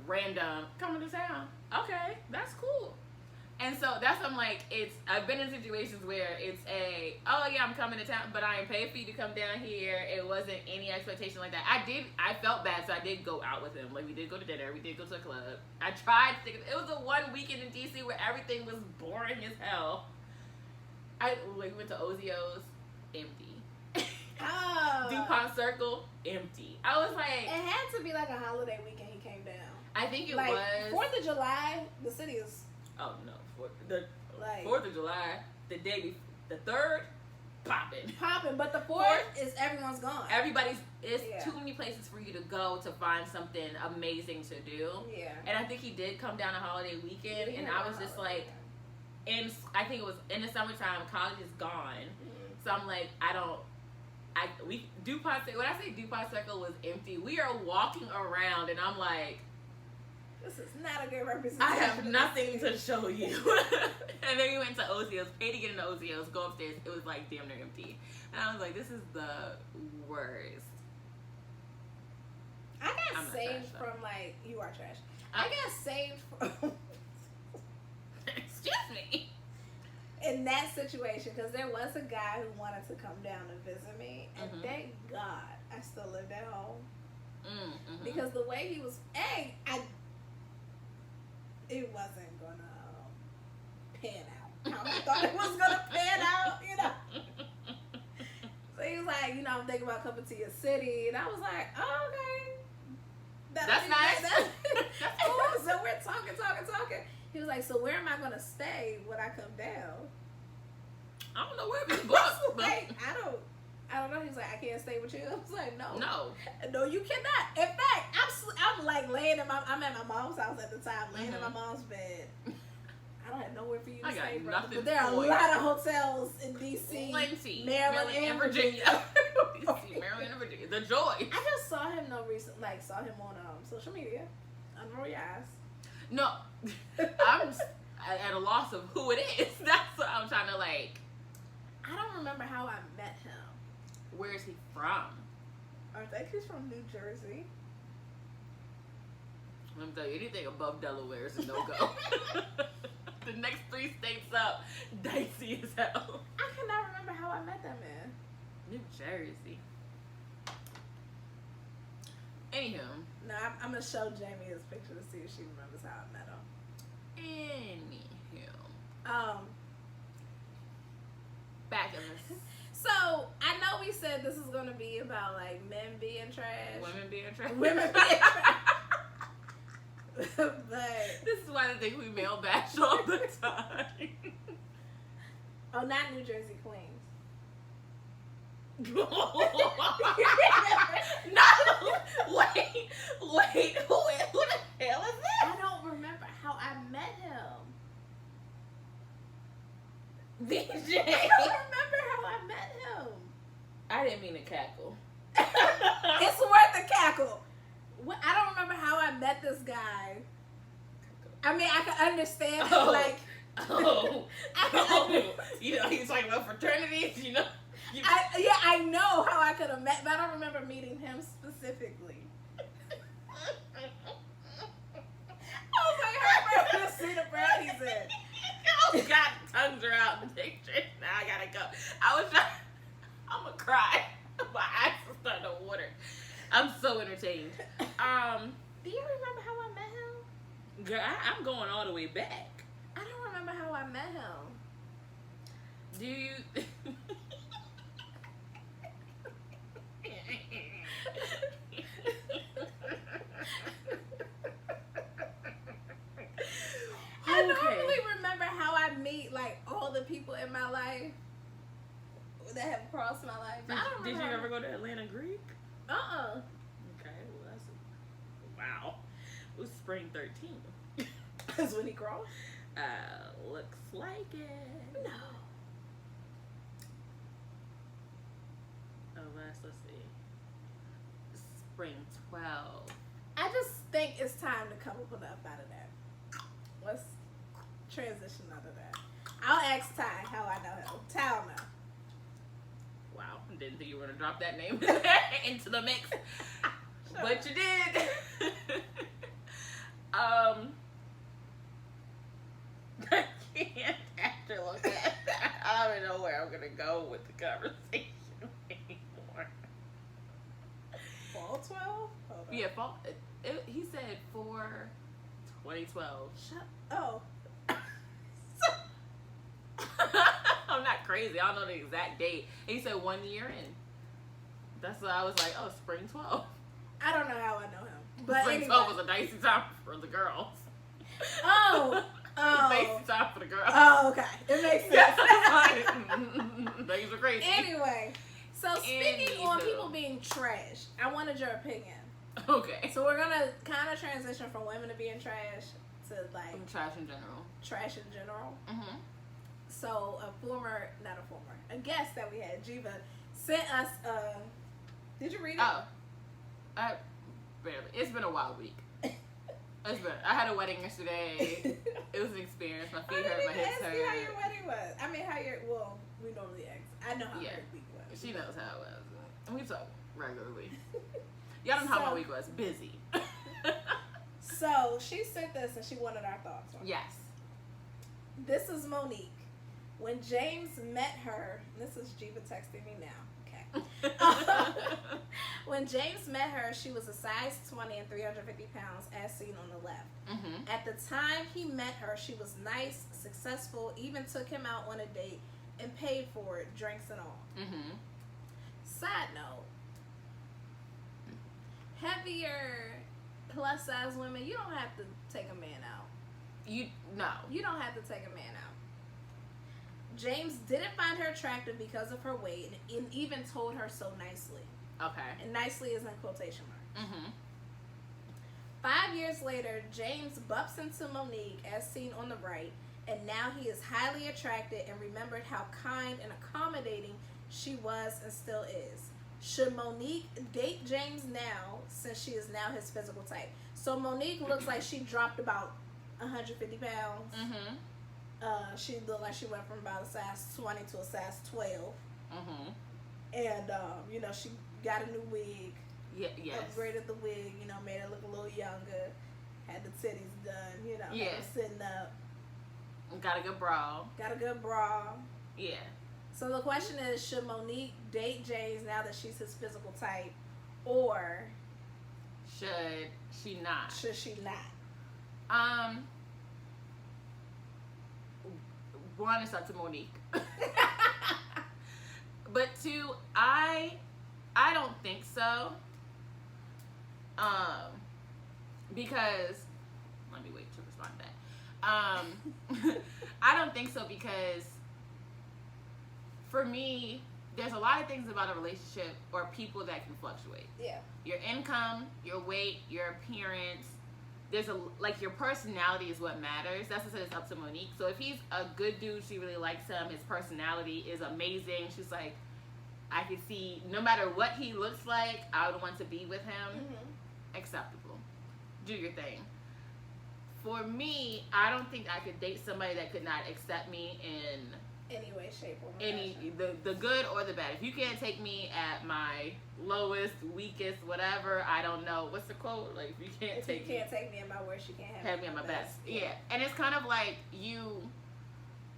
Random. Coming to town. Okay, that's cool. And so that's, I'm like, I've been in situations where it's oh yeah, I'm coming to town, but I ain't paid for you to come down here. It wasn't any expectation like that. I felt bad, so I did go out with him. Like, we did go to dinner, we did go to a club. I tried to it was the one weekend in DC where everything was boring as hell. We went to Ozio's, empty. Oh. DuPont Circle, empty. I was like, it had to be like a holiday weekend he came down. I think it was 4th of July, the city is. Oh no. The 4th of July, the day before, the 3rd, popping. But the 4th is everyone's gone. It's too many places for you to go to find something amazing to do. Yeah. And I think he did come down a holiday weekend, and I was just like, I think it was in the summertime, college is gone. Mm-hmm. So I'm like, DuPont, when I say DuPont Circle was empty, we are walking around and I'm like, this is not a good representation. I have nothing to show you. And then we went to OCO's, paid to get into OCO's, go upstairs, it was like damn near empty. And I was like, this is the worst. I got saved from like, you are trash. I got saved from excuse me. In that situation, because there was a guy who wanted to come down and visit me, and thank God I still lived at home. Because the way he was, it wasn't gonna pan out how I thought it was gonna pan out, you know. So he was like, you know, I'm thinking about coming to your city, and I was like, oh, okay, that's nice. That's cool. So we're talking. He was like, so where am I gonna stay when I come down? I don't know where we booked. Like, I don't know. He was like, I can't stay with you. I was like, no, you cannot. In fact, I'm like laying in I'm at my mom's house at the time, laying in my mom's bed. I don't have nowhere for you to stay, brother. But there are a lot of hotels in DC, plenty, Maryland and Virginia. DC, Maryland and Virginia. The joy. I just saw him saw him on social media. I don't know your eyes. No, I'm at a loss of who it is. That's what I'm trying to like. I don't remember how I met him. Where is he from? I think he's from New Jersey. Let me tell you, anything above Delaware is a no-go. The next 3 states up, dicey as hell. I cannot remember how I met that man. New Jersey. Anywho. No, I'm going to show Jamie his picture to see if she remembers how I met him. Anywho. Back in this. So, I know we said this is going to be about, like, men being trash. Women being trash. Women being trash. But this is why they think we male bash all the time. Oh, not New Jersey Queens. No! Wait, who the hell is this? I don't remember how I met him. DJ. I don't remember how I met him. I didn't mean to cackle. It's worth a cackle. I don't remember how I met this guy. I mean, I can understand you know, he's talking about fraternities, you know. I know how I could have met, but I don't remember meeting him specifically. I was like, her friend see the brand he's in. Oh God, tongues are out in the picture. Now I gotta go. I'm gonna cry. My eyes are starting to water. I'm so entertained. Do you remember how I met him? Girl, I'm going all the way back. I don't remember how I met him. Do you? I normally remember how I meet like all the people in my life that have crossed my life. Did you ever go to Atlanta Greek? Okay, well that's wow. It was spring 13. That's when he crossed? Looks like it. No. Oh, let's see. Spring 12. I just think it's time to come up out of that. Let's transition out of that. I'll ask Ty how I know him. Ty will know. Wow, didn't think you were gonna drop that name into the mix, but you did. I can't after look at that. I don't even know where I'm gonna go with the conversation anymore. Fall 12? Hold on. Yeah, fall. He said for 2012. Oh. I'm not crazy. I don't know the exact date. And he said 1 year in. That's why I was like, oh, spring 12. I don't know how I know him. But spring anyway. 12 was a dicey time for the girls. Oh. Dicey time for the girls. Oh, okay. It makes sense. Things are crazy. Anyway. So speaking on people being trash, I wanted your opinion. Okay. So we're going to kind of transition from women to being trash to like... trash in general. Trash in general. Mm-hmm. So a guest that we had, Jiva, sent us did you read it? Oh, I barely. It's been a wild week. I had a wedding yesterday. It was an experience. My feet hurt, my hips hurt. How your wedding was. I mean, we normally ask. I know how your week was. She knows how it was. And we talk regularly. Y'all don't know how my week was. Busy. So she sent this and she wanted our thoughts on it. Yes. This is Monique. When James met her, this is Jiva texting me now. Okay. When James met her, she was a size 20 and 350 pounds, as seen on the left. Mm-hmm. At the time he met her, she was nice, successful, even took him out on a date and paid for it, drinks and all. Mm-hmm. Side note, heavier, plus size women, you don't have to take a man out. You don't have to take a man out. James didn't find her attractive because of her weight and even told her so nicely. Okay. And nicely is in quotation marks. Mm-hmm. 5 years later, James bumps into Monique, as seen on the right, and now he is highly attracted and remembered how kind and accommodating she was and still is. Should Monique date James now, since she is now his physical type? So Monique looks like she dropped about 150 pounds. Mm-hmm. She looked like she went from about a size 20 to a size 12. Mm-hmm. And, she got a new wig. Yeah, yes. Upgraded the wig, made her look a little younger. Had the titties done, Yeah. Had her sitting up. Got a good bra. Yeah. So the question is, should Monique date James now that she's his physical type? Or should she not? One, it's up to Monique. But two, I don't think so. Because let me wait to respond to that. I don't think so because for me, there's a lot of things about a relationship or people that can fluctuate. Yeah. Your income, your weight, your appearance. Your personality is what matters. That's what it's up to Monique. So if he's a good dude, she really likes him. His personality is amazing. She's like, I can see no matter what he looks like, I would want to be with him. Mm-hmm. Acceptable. Do your thing. For me, I don't think I could date somebody that could not accept me in any way, shape, or form. The good or the bad. If you can't take me at my lowest, weakest, whatever, I don't know. What's the quote? Like, if you can't take me at my worst, you can't have me at my best. Yeah. And it's kind of like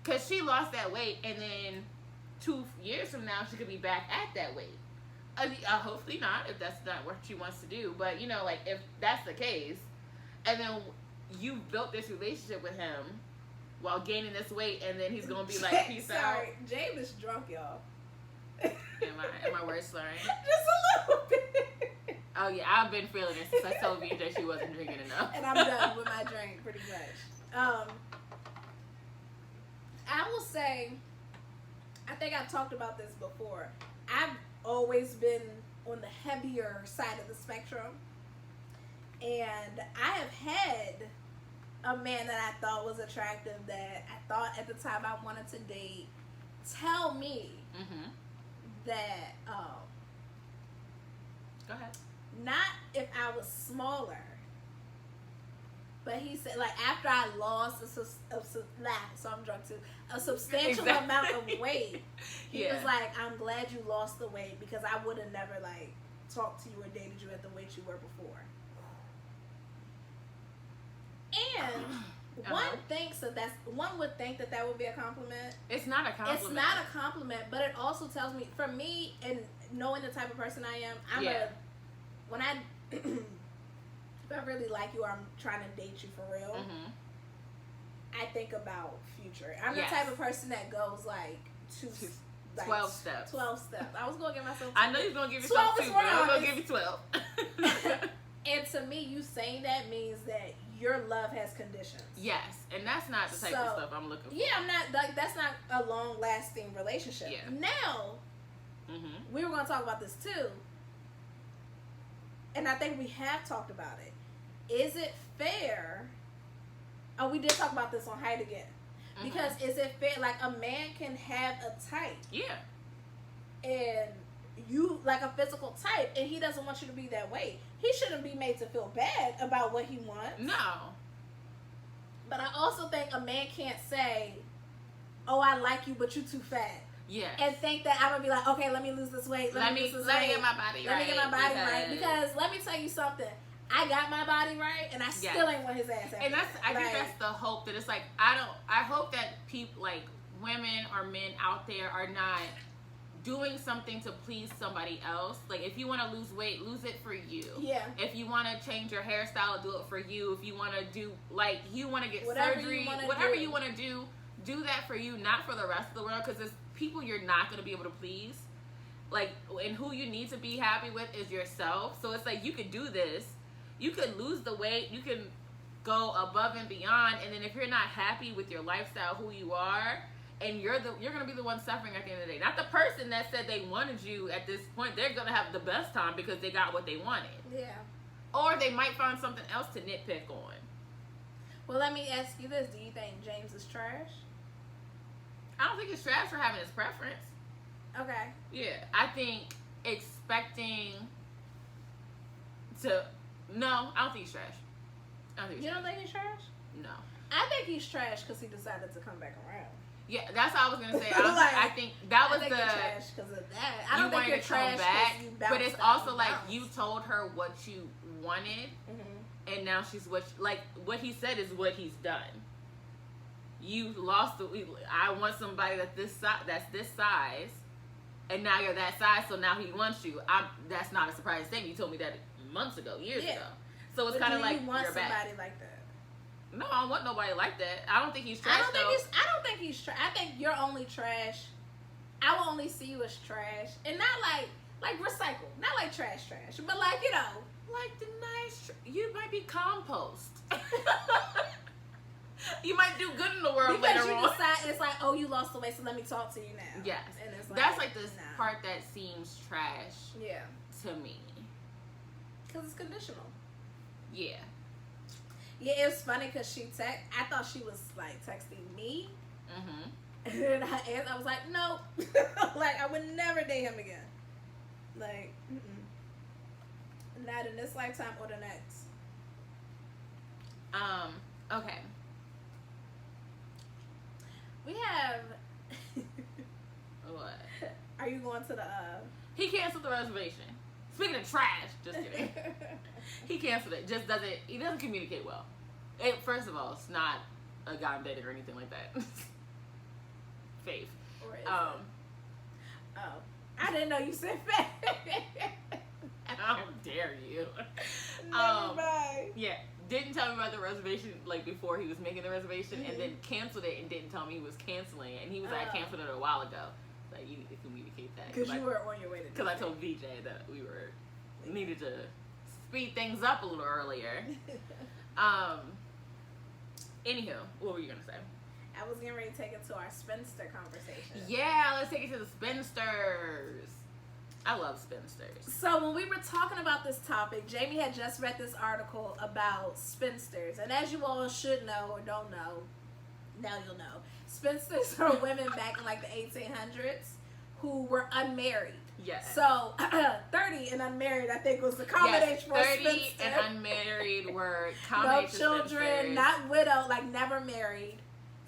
because she lost that weight, and then 2 years from now, she could be back at that weight. Hopefully not, if that's not what she wants to do. But, if that's the case, and then you built this relationship with him while gaining this weight, and then he's gonna be like, peace out. Sorry, James is drunk, y'all. Am I word slurring? Just a little bit. Oh yeah, I've been feeling it since I told you that she wasn't drinking enough. And I'm done with my drink, pretty much. I will say, I think I've talked about this before. I've always been on the heavier side of the spectrum, and I have had a man that I thought was attractive, that I thought at the time I wanted to date, tell me that go ahead. Not if I was smaller, but he said, like, after I lost so I'm drunk too, a substantial amount of weight, he was like, I'm glad you lost the weight, because I would have never talked to you or dated you at the weight you were before. And one would think that would be a compliment. It's not a compliment. It's not a compliment, but it also tells me, for me, and knowing the type of person I am, if I really like you or I'm trying to date you for real, I think about future. I'm the type of person that goes 12 steps. 12 steps. I was going to give myself 12. I know you're going to give yourself 2, but I'm going to give you 12. And to me, you saying that means that your love has conditions. Yes, and that's not the type of stuff I'm looking for. Yeah, I'm not, that's not a long-lasting relationship. Yeah. Now, we were going to talk about this too, and I think we have talked about it. Is it fair? Oh, we did talk about this on Height Again. Because is it fair? Like, a man can have a type. Yeah. And you, like, a physical type, and he doesn't want you to be that way. He shouldn't be made to feel bad about what he wants. No. But I also think a man can't say, oh, I like you, but you too fat. Yeah. And think that I'm going to be like, okay, let me lose this weight. Let me get my body right. Because let me tell you something. I got my body right, and I still ain't want his ass. And I think that's the hope, that it's like, I hope that people, like, women or men out there are not doing something to please somebody else. Like, if you want to lose weight, lose it for you. Yeah. If you want to change your hairstyle, do it for you. If you want to do, like, you want to get surgery, whatever you want to do that for you, not for the rest of the world, because there's people you're not going to be able to please. Like, and who you need to be happy with is yourself. So it's like, you could do this. You could lose the weight. You can go above and beyond. And then if you're not happy with your lifestyle, who you are, and you're gonna be the one suffering at the end of the day. Not the person that said they wanted you at this point. They're gonna have the best time because they got what they wanted. Yeah. Or they might find something else to nitpick on. Well, let me ask you this: do you think James is trash? I don't think he's trash for having his preference. Okay. Yeah, I think expecting to. No, I don't think he's trash. You don't think he's trash? No. I think he's trash because he decided to come back around. Yeah, that's what I was gonna say. I think that was you're trash because of that. I don't think you're trash because you bounced but it's also like you told her what you wanted, and now she's what he said is what he's done. You lost I want somebody that's this size, and now you're that size, so now he wants you. That's not a surprise thing. You told me that months ago, years ago. So it's kind of like you want you're somebody back. like that. No, I don't want nobody like that. I don't think he's trash. I don't think he's trash. I think you're only trash. I will only see you as trash, and not like recycle, not like trash, but like, you know, like the nice. You might be compost. You might do good in the world because later you on. decide it's like, oh, you lost the weight, so let me talk to you now. Yes, and it's that's like the part that seems trash. Yeah, to me, because it's conditional. Yeah. Yeah, it was funny because I thought she was like texting me. And then I was like, no. Like, I would never date him again. Like, not in this lifetime or the next. Okay. We have. What? Are you going to the. He canceled the reservation. Speaking of trash, just kidding. He canceled it. He doesn't communicate well. First of all, it's not a guy I'm dating or anything like that. Faith. Or is it? Oh. I didn't know you said faith. How dare you? Never mind. Yeah. Didn't tell me about the reservation like before he was making the reservation, and then canceled it and didn't tell me he was canceling it. And he was like, I canceled it a while ago. Like, you need to communicate that. Because you were on your way to because I told VJ that we needed to speed things up a little earlier. Anywho, what were you gonna say? I was getting ready to take it to our spinster conversation. Yeah, let's take it to the spinsters. I love spinsters. So when we were talking about this topic, Jamie had just read this article about spinsters, and as you all should know or don't know, now you'll know. Spinsters are women back in like the 1800s who were unmarried. Yes. So 30 and unmarried, I think, was the combination for 30 spinster. and unmarried were combination. No children, spinsters. not widowed, like never married.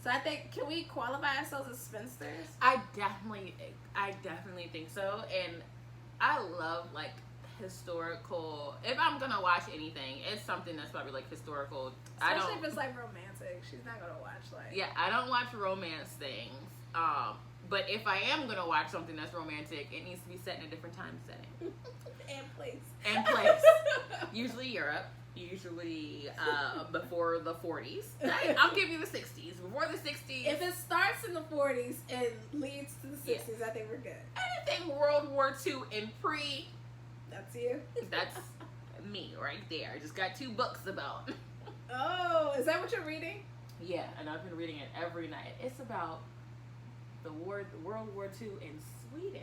So I think, can we qualify ourselves as spinsters? I definitely think so. And I love like historical. If I'm gonna watch anything, it's something that's probably like historical. Especially if it's like romantic, she's not gonna watch like. Yeah, I don't watch romance things. But if I am gonna watch something that's romantic, it needs to be set in a different time setting. And place. Usually Europe. Usually before the 40s. I'll give you the 60s. Before the 60s. If it starts in the 40s and leads to the 60s, I think we're good. Anything World War II and pre. That's you? That's me right there. I just got 2 books about. Oh, is that what you're reading? Yeah, and I've been reading it every night. It's about the World War II in Sweden,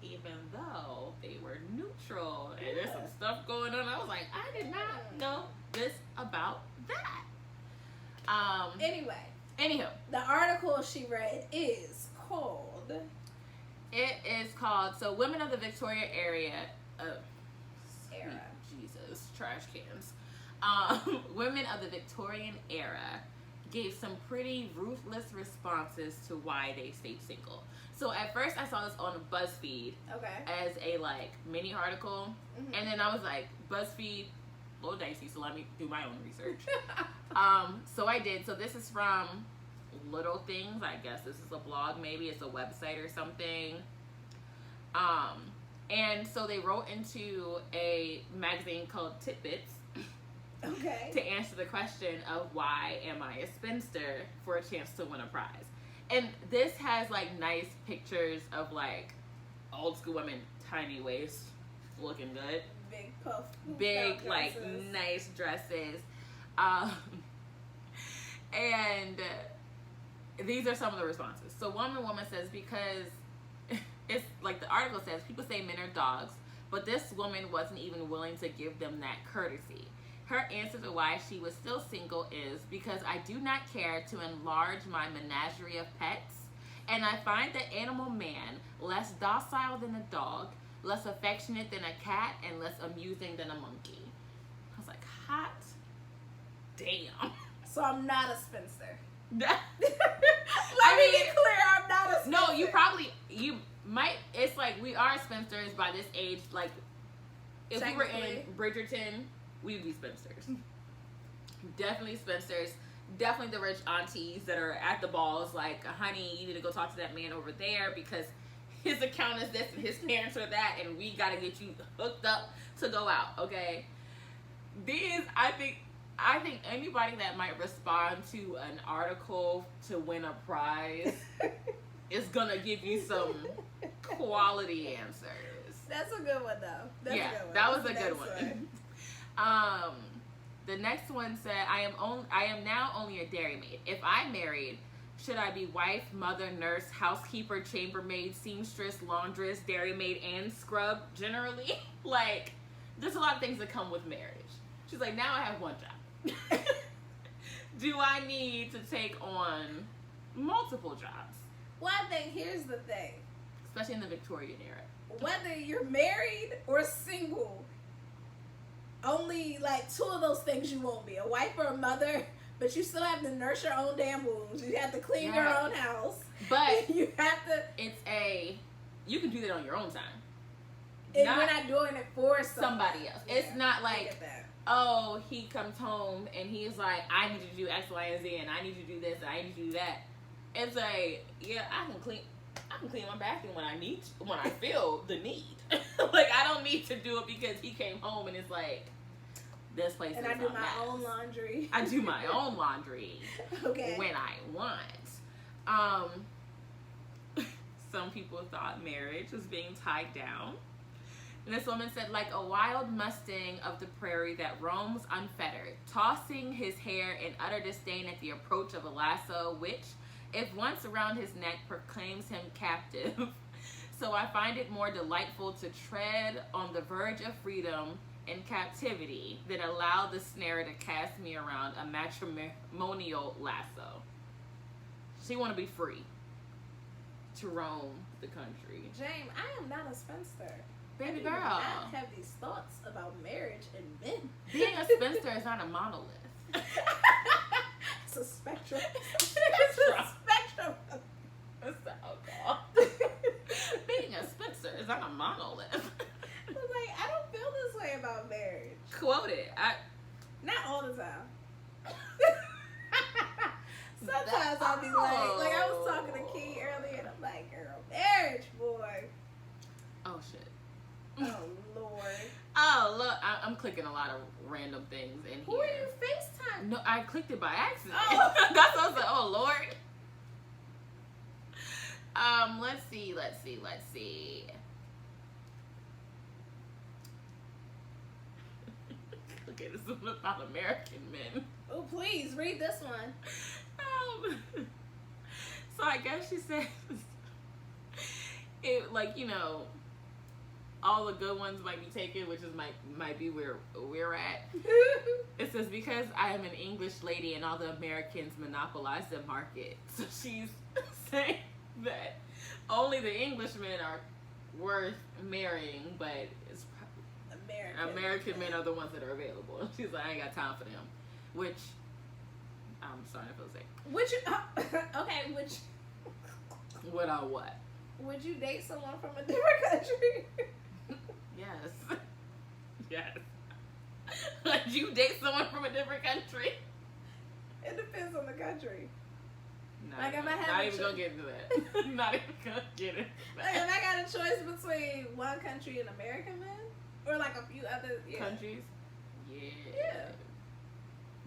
even though they were neutral, and there's some stuff going on. I was like, I did not know this about that. Anyway, Anywho. The article she read is called... It is called, so Women of the Victoria Era. Jesus, trash cans. Women of the Victorian Era gave some pretty ruthless responses to why they stayed single. So at first I saw this on BuzzFeed as a like mini article, and then I was like, BuzzFeed, a little dicey, so let me do my own research. So I did. So this is from Little Things, I guess. This is a blog, maybe it's a website or something. And so they wrote into a magazine called Tidbits. To answer the question of why am I a spinster for a chance to win a prize. And this has like nice pictures of like old school women, tiny waist, looking good. Big puff. Big like nice dresses. And these are some of the responses. So one woman says, because it's like the article says, people say men are dogs, but this woman wasn't even willing to give them that courtesy. Her answer to why she was still single is, because I do not care to enlarge my menagerie of pets, and I find the animal man less docile than a dog, less affectionate than a cat, and less amusing than a monkey. I was like, hot damn. So I'm not a spinster. Let me be clear, I'm not a spinster. No, you might, it's like we are spinsters by this age. Like, if we were in Bridgerton, we would be spinsters. Definitely spinsters. Definitely the rich aunties that are at the balls like, honey, you need to go talk to that man over there because his account is this and his parents are that, and we got to get you hooked up to go out, okay? These, I think anybody that might respond to an article to win a prize is going to give you some quality answers. That's a good one, though. That's a good one. That was a good one. The next one said, I am now only a dairymaid. If I married, should I be wife, mother, nurse, housekeeper, chambermaid, seamstress, laundress, dairymaid, and scrub generally? Like, there's a lot of things that come with marriage. She's like, now I have one job. Do I need to take on multiple jobs? Well, I think here's the thing. Especially in the Victorian era. Whether you're married or single, only like two of those things you won't be. A wife or a mother, but you still have to nurse your own damn wounds. You have to clean your own house. But you have to... You can do that on your own time. And we're not doing it for somebody else. It's not like, oh, he comes home and he's like, I need you to do X, Y, and Z, and I need you to do this, and I need you to do that. It's like, yeah, I can clean my bathroom when I feel the need. Like, I don't need to do it because he came home and it's like, this place is and I do my own laundry. I do my own laundry when I want. Some people thought marriage was being tied down. And this woman said, like a wild Mustang of the prairie that roams unfettered, tossing his hair in utter disdain at the approach of a lasso, which, if once around his neck, proclaims him captive. So I find it more delightful to tread on the verge of freedom and captivity than allow the snare to cast me around a matrimonial lasso. She want to be free to roam the country. Jane, I am not a spinster. Baby girl. I have these thoughts about marriage and men. Being a spinster is not a monolith. It's a spectrum. It's a spectrum. Being a spinster is not a monolith. I was like, I don't feel this way about marriage. Quote it. Not all the time. Sometimes I'll be like I was talking to Key earlier, and I'm like, girl, marriage, boy. Oh, shit. Oh, Lord. Oh, look, I'm clicking a lot of random things in here. Who are you FaceTime? No, I clicked it by accident. Oh. That's what I was like, oh, Lord. Let's see. Okay, this is about American men. Oh, please, read this one. So I guess she says, it, like, you know, all the good ones might be taken, which is might be where we're at. It says, because I am an English lady and all the Americans monopolize the market. So she's saying that only the Englishmen are worth marrying, but it's American men are the ones that are available. She's like, I ain't got time for them. Which, I'm sorry if I was saying. Okay, which. What on what? Would you date someone from a different country? Yes. Yes. Would you date someone from a different country? It depends on the country. Not even gonna get into that. Not even gonna get into that. Like, if I got a choice between one country and American men, or like a few other countries, yeah.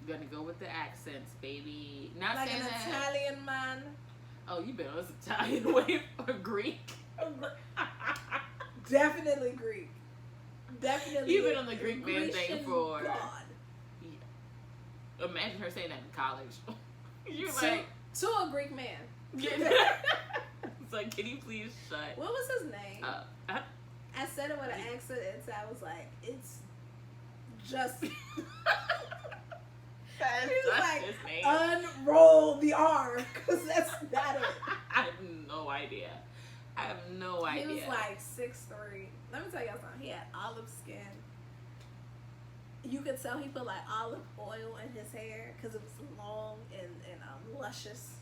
Gonna go with the accents, baby. Not like saying an Italian man. Oh, you been on this Italian wave or Greek? Definitely Greek. Definitely. You've been on the Greek man thing for. God. Yeah. Imagine her saying that in college. You're like. To a Greek man. It's like, can you please shut? What was his name? I said it with an accent, and so I was like, it's just. He was like, unroll the R, because that's not it. I have no idea. He was like 6'3". Let me tell y'all something. He had olive skin. You could tell he put like olive oil in his hair because it was long and luscious.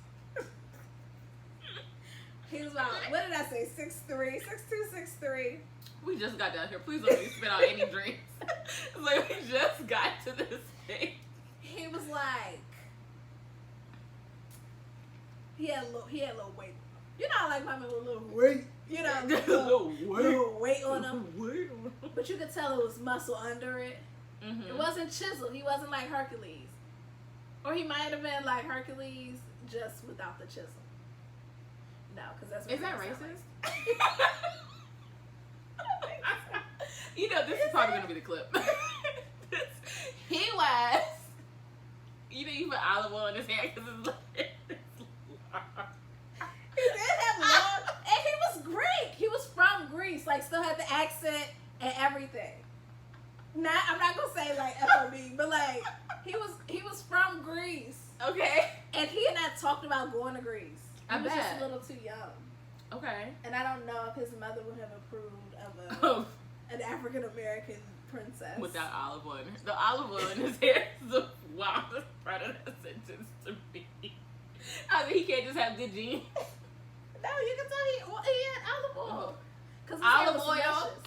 He was about, what did I say, 6'3", 6'2", 6'3". We just got down here. Please don't let me spit out any drinks. It's like we just got to this thing. He was like, he had a little weight. You know, I like my man with a little weight. You know, a little weight on him. But you could tell it was muscle under it. Mm-hmm. It wasn't chiseled. He wasn't like Hercules. Or he might have been like Hercules just without the chisel. No, because that's what is that racist? You know, this is probably going to be the clip. He was. You know, you put olive oil in his hair because it's like. He did have long. And he was Greek. He was from Greece. Like, still had the accent and everything. I'm not gonna say like FOB, but like he was from Greece. Okay. And he and I talked about going to Greece. He was just a little too young. Okay. And I don't know if his mother would have approved of an African American princess without olive oil. The olive oil in his hair is the wildest part of that sentence to me. I mean, he can't just have good genes. No, you can tell he had olive oil. Cause olive oil. Luscious.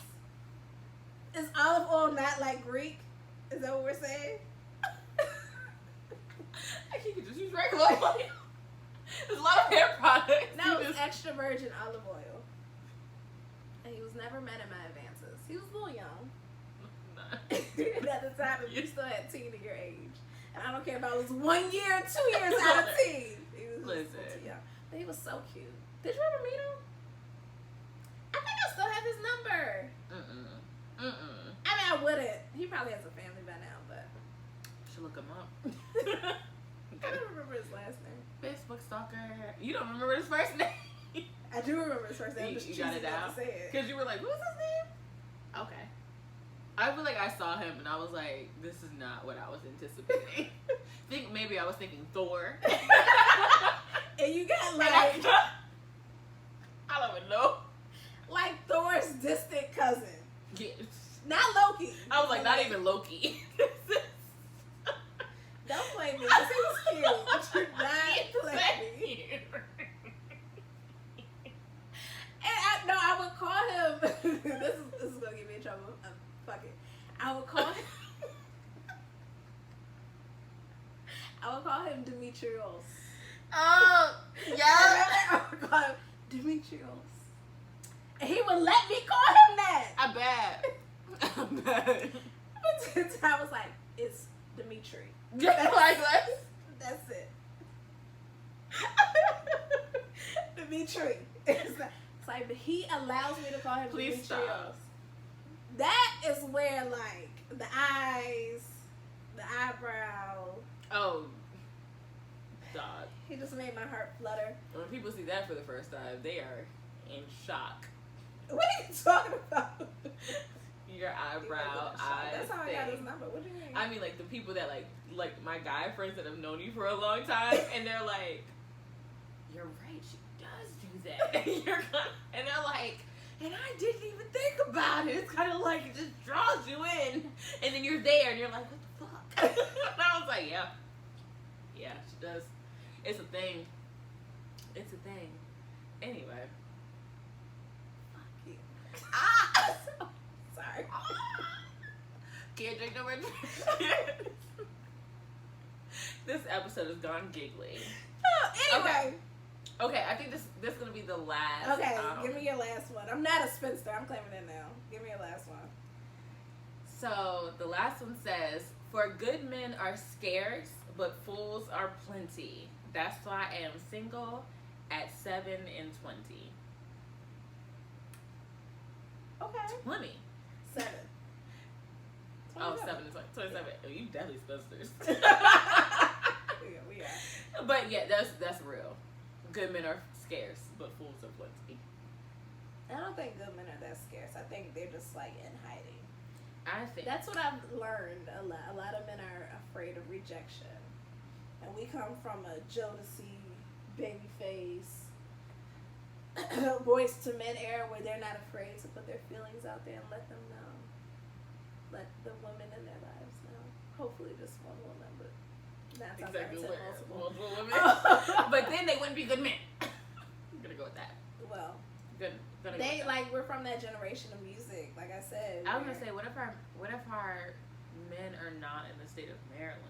Is olive oil not like Greek? Is that what we're saying? I think you could just use regular oil. There's a lot of hair products. No, it's extra virgin olive oil. And he was never met in my advances. He was a little young. And at the time, you still had teen at your age. And I don't care about it was 1 year, 2 years out of teen. He was just too young. But he was so cute. Did you ever meet him? I think I still have his number. I mean, I wouldn't. He probably has a family by now, but. Should look him up. I don't remember his last name. Facebook stalker. You don't remember his first name? I do remember his first name. You got it down? Because you were like, what's his name? Okay. I feel like I saw him and I was like, this is not what I was anticipating. Maybe I was thinking Thor. And you got like. I don't even know. Like Thor's distant cousin. Yes. Not Loki. I was like, not even Loki. Don't play me, because he was cute. But you not play me. And I would call him. This is gonna get me in trouble. Fuck it. I would call him Demetrios. Oh, yeah. I would call him Demetrios. And he would let me call him that. I bet. But since I was like, it's Dimitri. That's it. Dimitri. It's like, but he allows me to call him Demetrios. Stop. That is where, like, the eyes, the eyebrow. Oh, dog. He just made my heart flutter. When people see that for the first time, they are in shock. What are you talking about? Your eyebrow, eyes. That's how I got his number. What do you mean? I mean, like the people that like my guy friends that have known you for a long time, and they're like, "You're right, she does do that." And they're like, "And I didn't even think about it. It's kind of like it just draws you in, and then you're there, and you're like, what the fuck?" And I was like, "Yeah, she does. It's a thing. It's a thing." Anyway. Fuck you. Ah! Sorry. Can't drink no more. This episode has gone giggly. Anyway. Okay, I think this is gonna be the last. Okay, give me your last one. I'm not a spinster. I'm claiming it now. Give me your last one. So the last one says, "For good men are scarce, but fools are plenty. That's why I am single at 7 and 20." Okay. 20. 7. Oh, 7 and 20. 27. Oh, you definitely spinsters. Yeah, we are. But yeah, that's real. Good men are scarce, but fools are plenty. I don't think good men are that scarce. I think they're just like in hiding. I think That's what I've learned a lot. A lot of men are afraid of rejection. And we come from a Jodeci, Babyface, Boys to Men era where they're not afraid to put their feelings out there and let them know. Let the women in their lives know. Hopefully just one woman, but not exactly multiple. multiple women. But then they wouldn't be good men. I'm gonna go with that. Well, Good. Gonna go they with that. like we're from that generation of music. Like I said, I was gonna say, what if our men are not in the state of Maryland?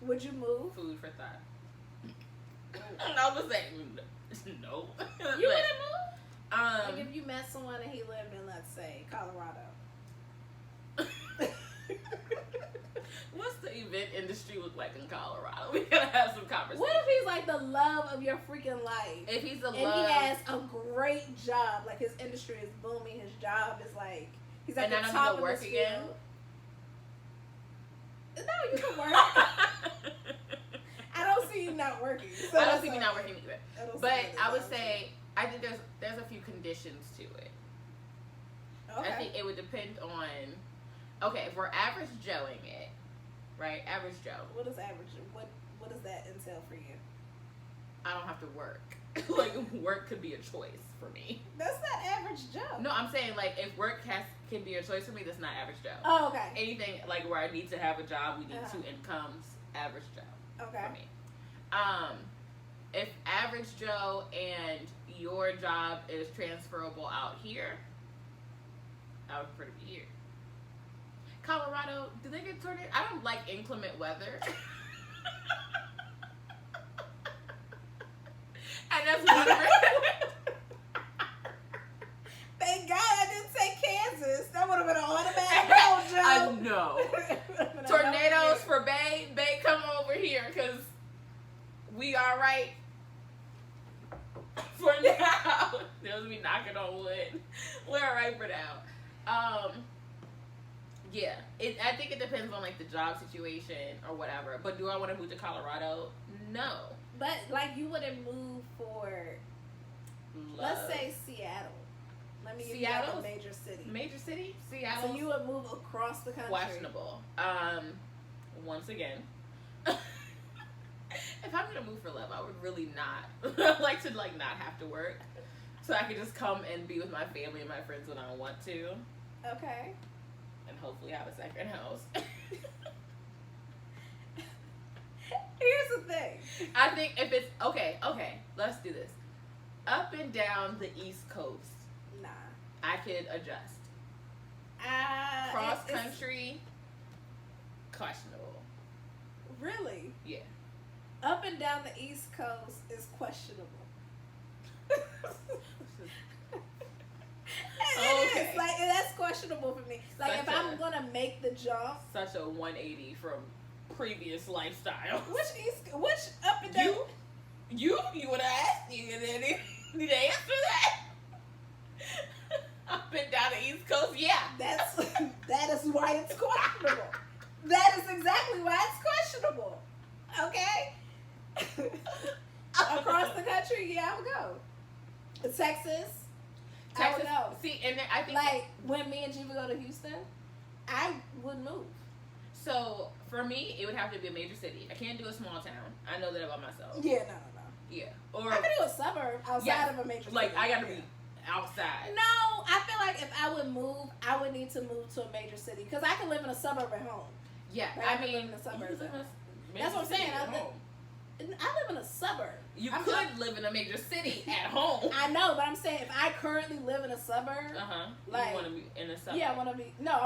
would you move? Food for thought. I was gonna say no. You wouldn't move? Like Um, if you met someone and he lived in, let's say, Colorado. what's the event industry look like in Colorado? We gotta have some conversation. What if he's like the love of your freaking life? If he's the And love, he has a great job, like his industry is booming, his job is like he's at and the I don't top need to of work his again. field. No, you can work. I don't see you not working. So I don't that's see me like- not working either. I don't see But that as I would an say I think there's a few conditions to it. option. Okay. I think it would depend on. Okay, if we're average Joeing it, right? Average Joe. What is average? What does that entail for you? I don't have to work. Like work could be a choice for me. That's not average Joe. No, I'm saying like if work can be a choice for me, that's not average Joe. Oh, okay. Anything like where I need to have a job, we need Uh-huh. 2 incomes, average Joe Okay. for me. If average Joe and your job is transferable out here, I would prefer to be here. Colorado, do they get tornadoes? I don't like inclement weather. And that's one reason. Thank God I didn't say Kansas. That would have been an automatic no, Joe. I know. Would've been a Tornadoes no for Bay. Bay, come over here, because we all right for now. They'll be knocking on wood. We're all right for now. Yeah. I think it depends on, like, the job situation or whatever. But do I want to move to Colorado? No. But like you wouldn't move for, let's say Seattle. Let me give you like a Seattle's- major city. Major city? Seattle? So you would move across the country. Questionable. Once again, if I'm gonna move for love, I would really not like to not have to work, so I could just come and be with my family and my friends when I want to, Okay. and hopefully have a second house. Here's the thing. I think if it's okay, let's do this. Up and down the East Coast, Nah. I could adjust. Cross country, questionable. Really? Yeah. Up and down the East Coast is questionable. It Okay. is. Like, that's questionable for me. Like, Such if I'm a- gonna make the jump, Such a 180 from previous lifestyle. which up and down? You would have asked. You need to answer that. Up and down the East Coast, yeah. That is why it's questionable. That is exactly why it's questionable. Okay. Across the country, yeah, I would go. Texas. I would know. See, and then I think like when me and G would go to Houston, I would move. So for me, it would have to be a major city. I can't do a small town. I know that about myself. Yeah, no. Yeah, or I could do a suburb outside of a major city. Like I gotta be outside. No, I feel like if I would move, I would need to move to a major city because I can live in a suburb at home. Yeah, I mean, live in the suburbs. That's what I'm saying. I live in a suburb. You could live in a major city at home. I know, but I'm saying if I currently live in a suburb, like you want to be in a suburb. Yeah, I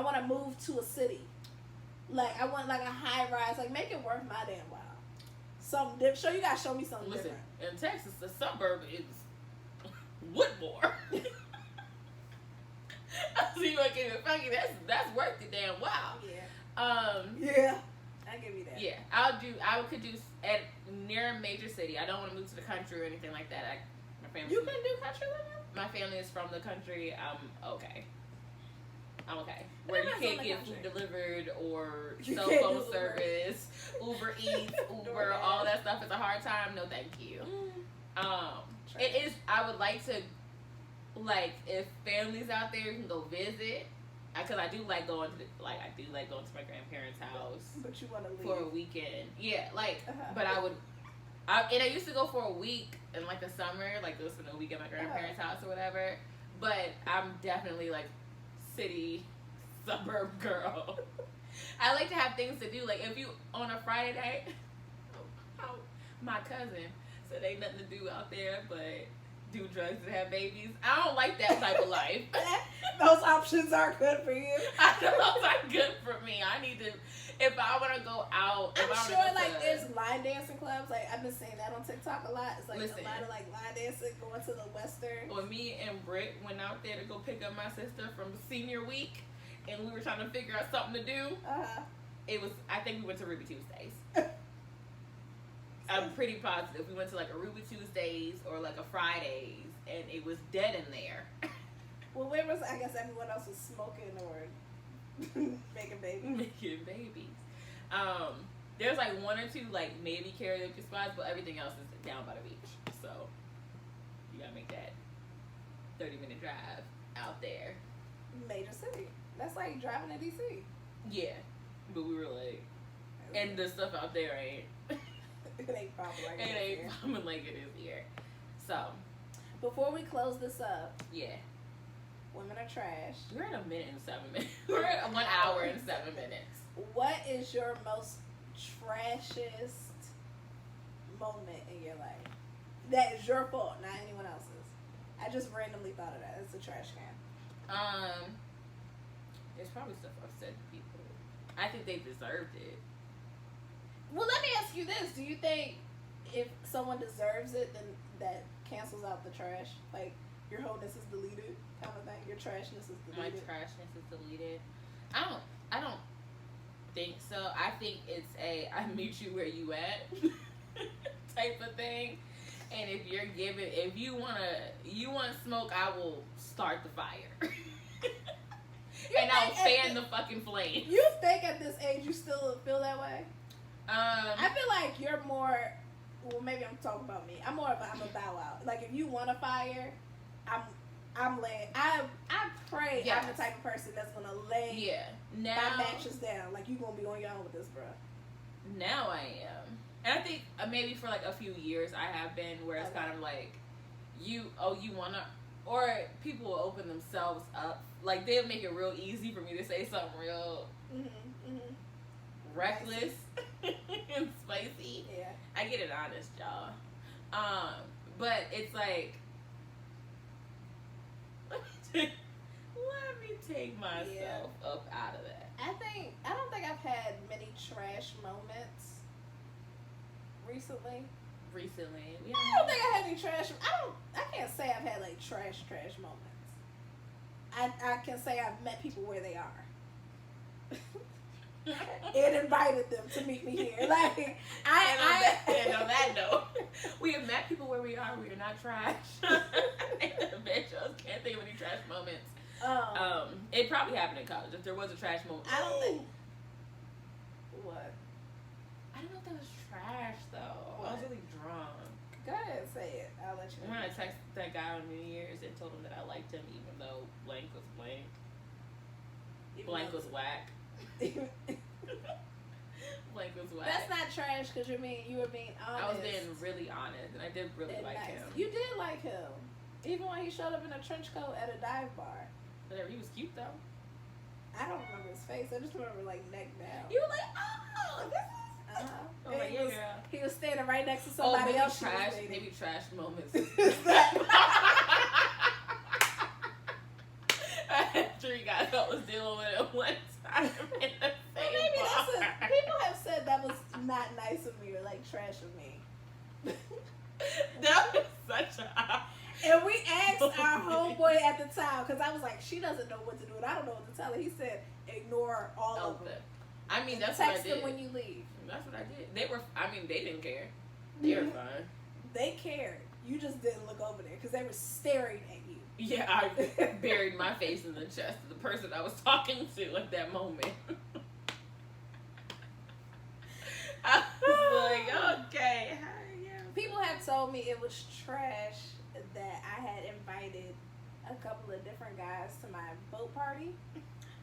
want to move to a city. Like I want like a high rise, like make it worth my damn while. Something show you gotta show me something different. In Texas, the suburb is Woodmore. So you want to get it funky? That's worth the damn wow. Yeah. Yeah. I give you that. Yeah, I could do at near a major city. I don't want to move to the country or anything like that. My family. You can do country living. My family is from the country. I'm okay. Where you can't get food delivered or cell phone service, Uber Eats, Uber, all that stuff is a hard time. No, thank you. It is. I would like to, like, if families out there can go visit, because I do like going to my grandparents' house. But you want to leave for a weekend? Yeah, like, but and I used to go for a week in like the summer, like go spend a week at my grandparents' house or whatever. But I'm definitely like city suburb girl. I like to have things to do. Like if you on a Friday night, my cousin said ain't nothing to do out there but do drugs and have babies. I don't like that type of life. Those options are good for you. I know those are good for me. I need to, if I want to go out. I'm sure like there's line dancing clubs. Like I've been seeing that on TikTok a lot. It's like a lot of like line dancing going to the Western. When me and Britt went out there to go pick up my sister from senior week, and we were trying to figure out something to do. It was. I think we went to Ruby Tuesdays. I'm pretty positive we went to like a Ruby Tuesdays or like a Fridays, and it was dead in there. Well, where was I guess everyone else was smoking or making babies. There's like one or two like maybe karaoke spots, but everything else is down by the beach. So you gotta make that 30-minute drive out there. Major city. That's like driving to DC. Yeah, but we were like, and the stuff out there ain't. It ain't popping like it ain't popping like it is here. So, before we close this up, yeah, women are trash. We're at 1 minute and 7 minutes. We're at 1 hour and 7 minutes. What is your most trashiest moment in your life? That is your fault, not anyone else's. I just randomly thought of that. It's a trash can. There's probably stuff I've said to people. I think they deserved it. Well, let me ask you this. Do you think if someone deserves it, then that cancels out the trash? Like, your wholeness is deleted kind of thing? Your trashness is deleted? My trashness is deleted. I don't think so. I think it's a I meet you where you at type of thing. And if you want smoke, I will start the fire. And I'll fan the fucking flame. You think at this age you still feel that way? I feel like you're more. Well, maybe I'm talking about me. I'm a bow out. Like if you want a fire, I'm laying. I pray I'm the type of person that's gonna lay my matches down. Like you gonna be on your own with this, bro. Now I am, and I think maybe for like a few years I have been where it's kind of like you wanna, or people will open themselves up. Like they'll make it real easy for me to say something real reckless and spicy. Yeah, I get it honest, y'all. But it's like let me take myself up out of that. I don't think I've had many trash moments recently. I don't think I had any trash. I can't say I've had like trash moments. I can say I've met people where they are. It invited them to meet me here. Like and on that note, we have met people where we are. We are not trash. Can't think of any trash moments. It probably happened in college. If there was a trash moment, I don't think. What? I don't know if that was trash though. What? I was really drunk. Go ahead, say it. I'll let you know. When I text that guy on New Year's and told him that I liked him even though blank was blank. Blank was whack. Blank was whack. That's not trash because you were being honest. I was being really honest and I did really like him. You did like him. Even when he showed up in a trench coat at a dive bar. Whatever, he was cute though. I don't remember his face. I just remember like neck down. You were like, oh, this is. Uh-huh. I'm like, yeah, girl. He was standing right next to somebody else. Maybe trash moments. After he got I was dealing with it one time in the same maybe bar. people have said that was not nice of me or like trash of me. That was such a. And we asked our homeboy at the time because I was like, she doesn't know what to do and I don't know what to tell her. He said, ignore all of them. I mean, that's text what I did. them when you leave. That's what I did. They didn't care. They were fine. They cared. You just didn't look over there because they were staring at you. Yeah, I buried my face in the chest of the person I was talking to at that moment. I was like, okay. People have told me it was trash that I had invited a couple of different guys to my boat party.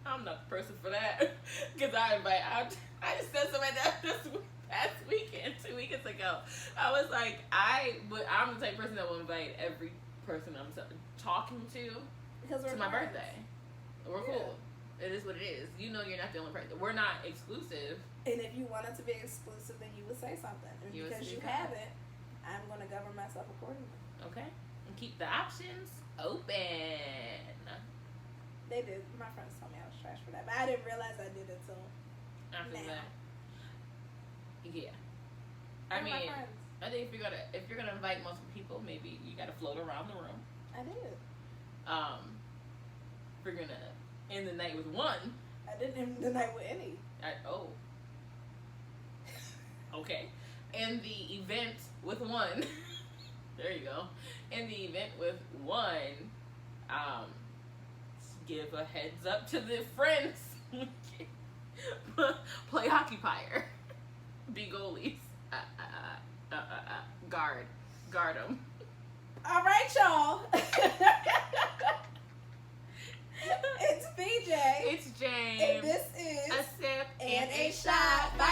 I'm not the person for that. Because I just said something like that this past weekend, 2 weekends ago. I was like, I'm the type of person that will invite every person I'm talking to my birthday. We're cool. It is what it is. You know you're not the only person. We're not exclusive. And if you wanted to be exclusive, then you would say something. And because you haven't, I'm going to govern myself accordingly. Okay. And keep the options open. They did. My friends told me I was trash for that. But I didn't realize I did it till after now. that. Yeah. I mean, I think if you're gonna invite multiple people, maybe you gotta float around the room. I did. If you're gonna end the night with one. I didn't end the night with any. Okay. End the event with one. There you go. End the event with one. Give a heads up to the friends. Play occupier. Be goalies. Guard them. All right, y'all. It's BJ. It's James. And this is A Sip and a Shot. Bye.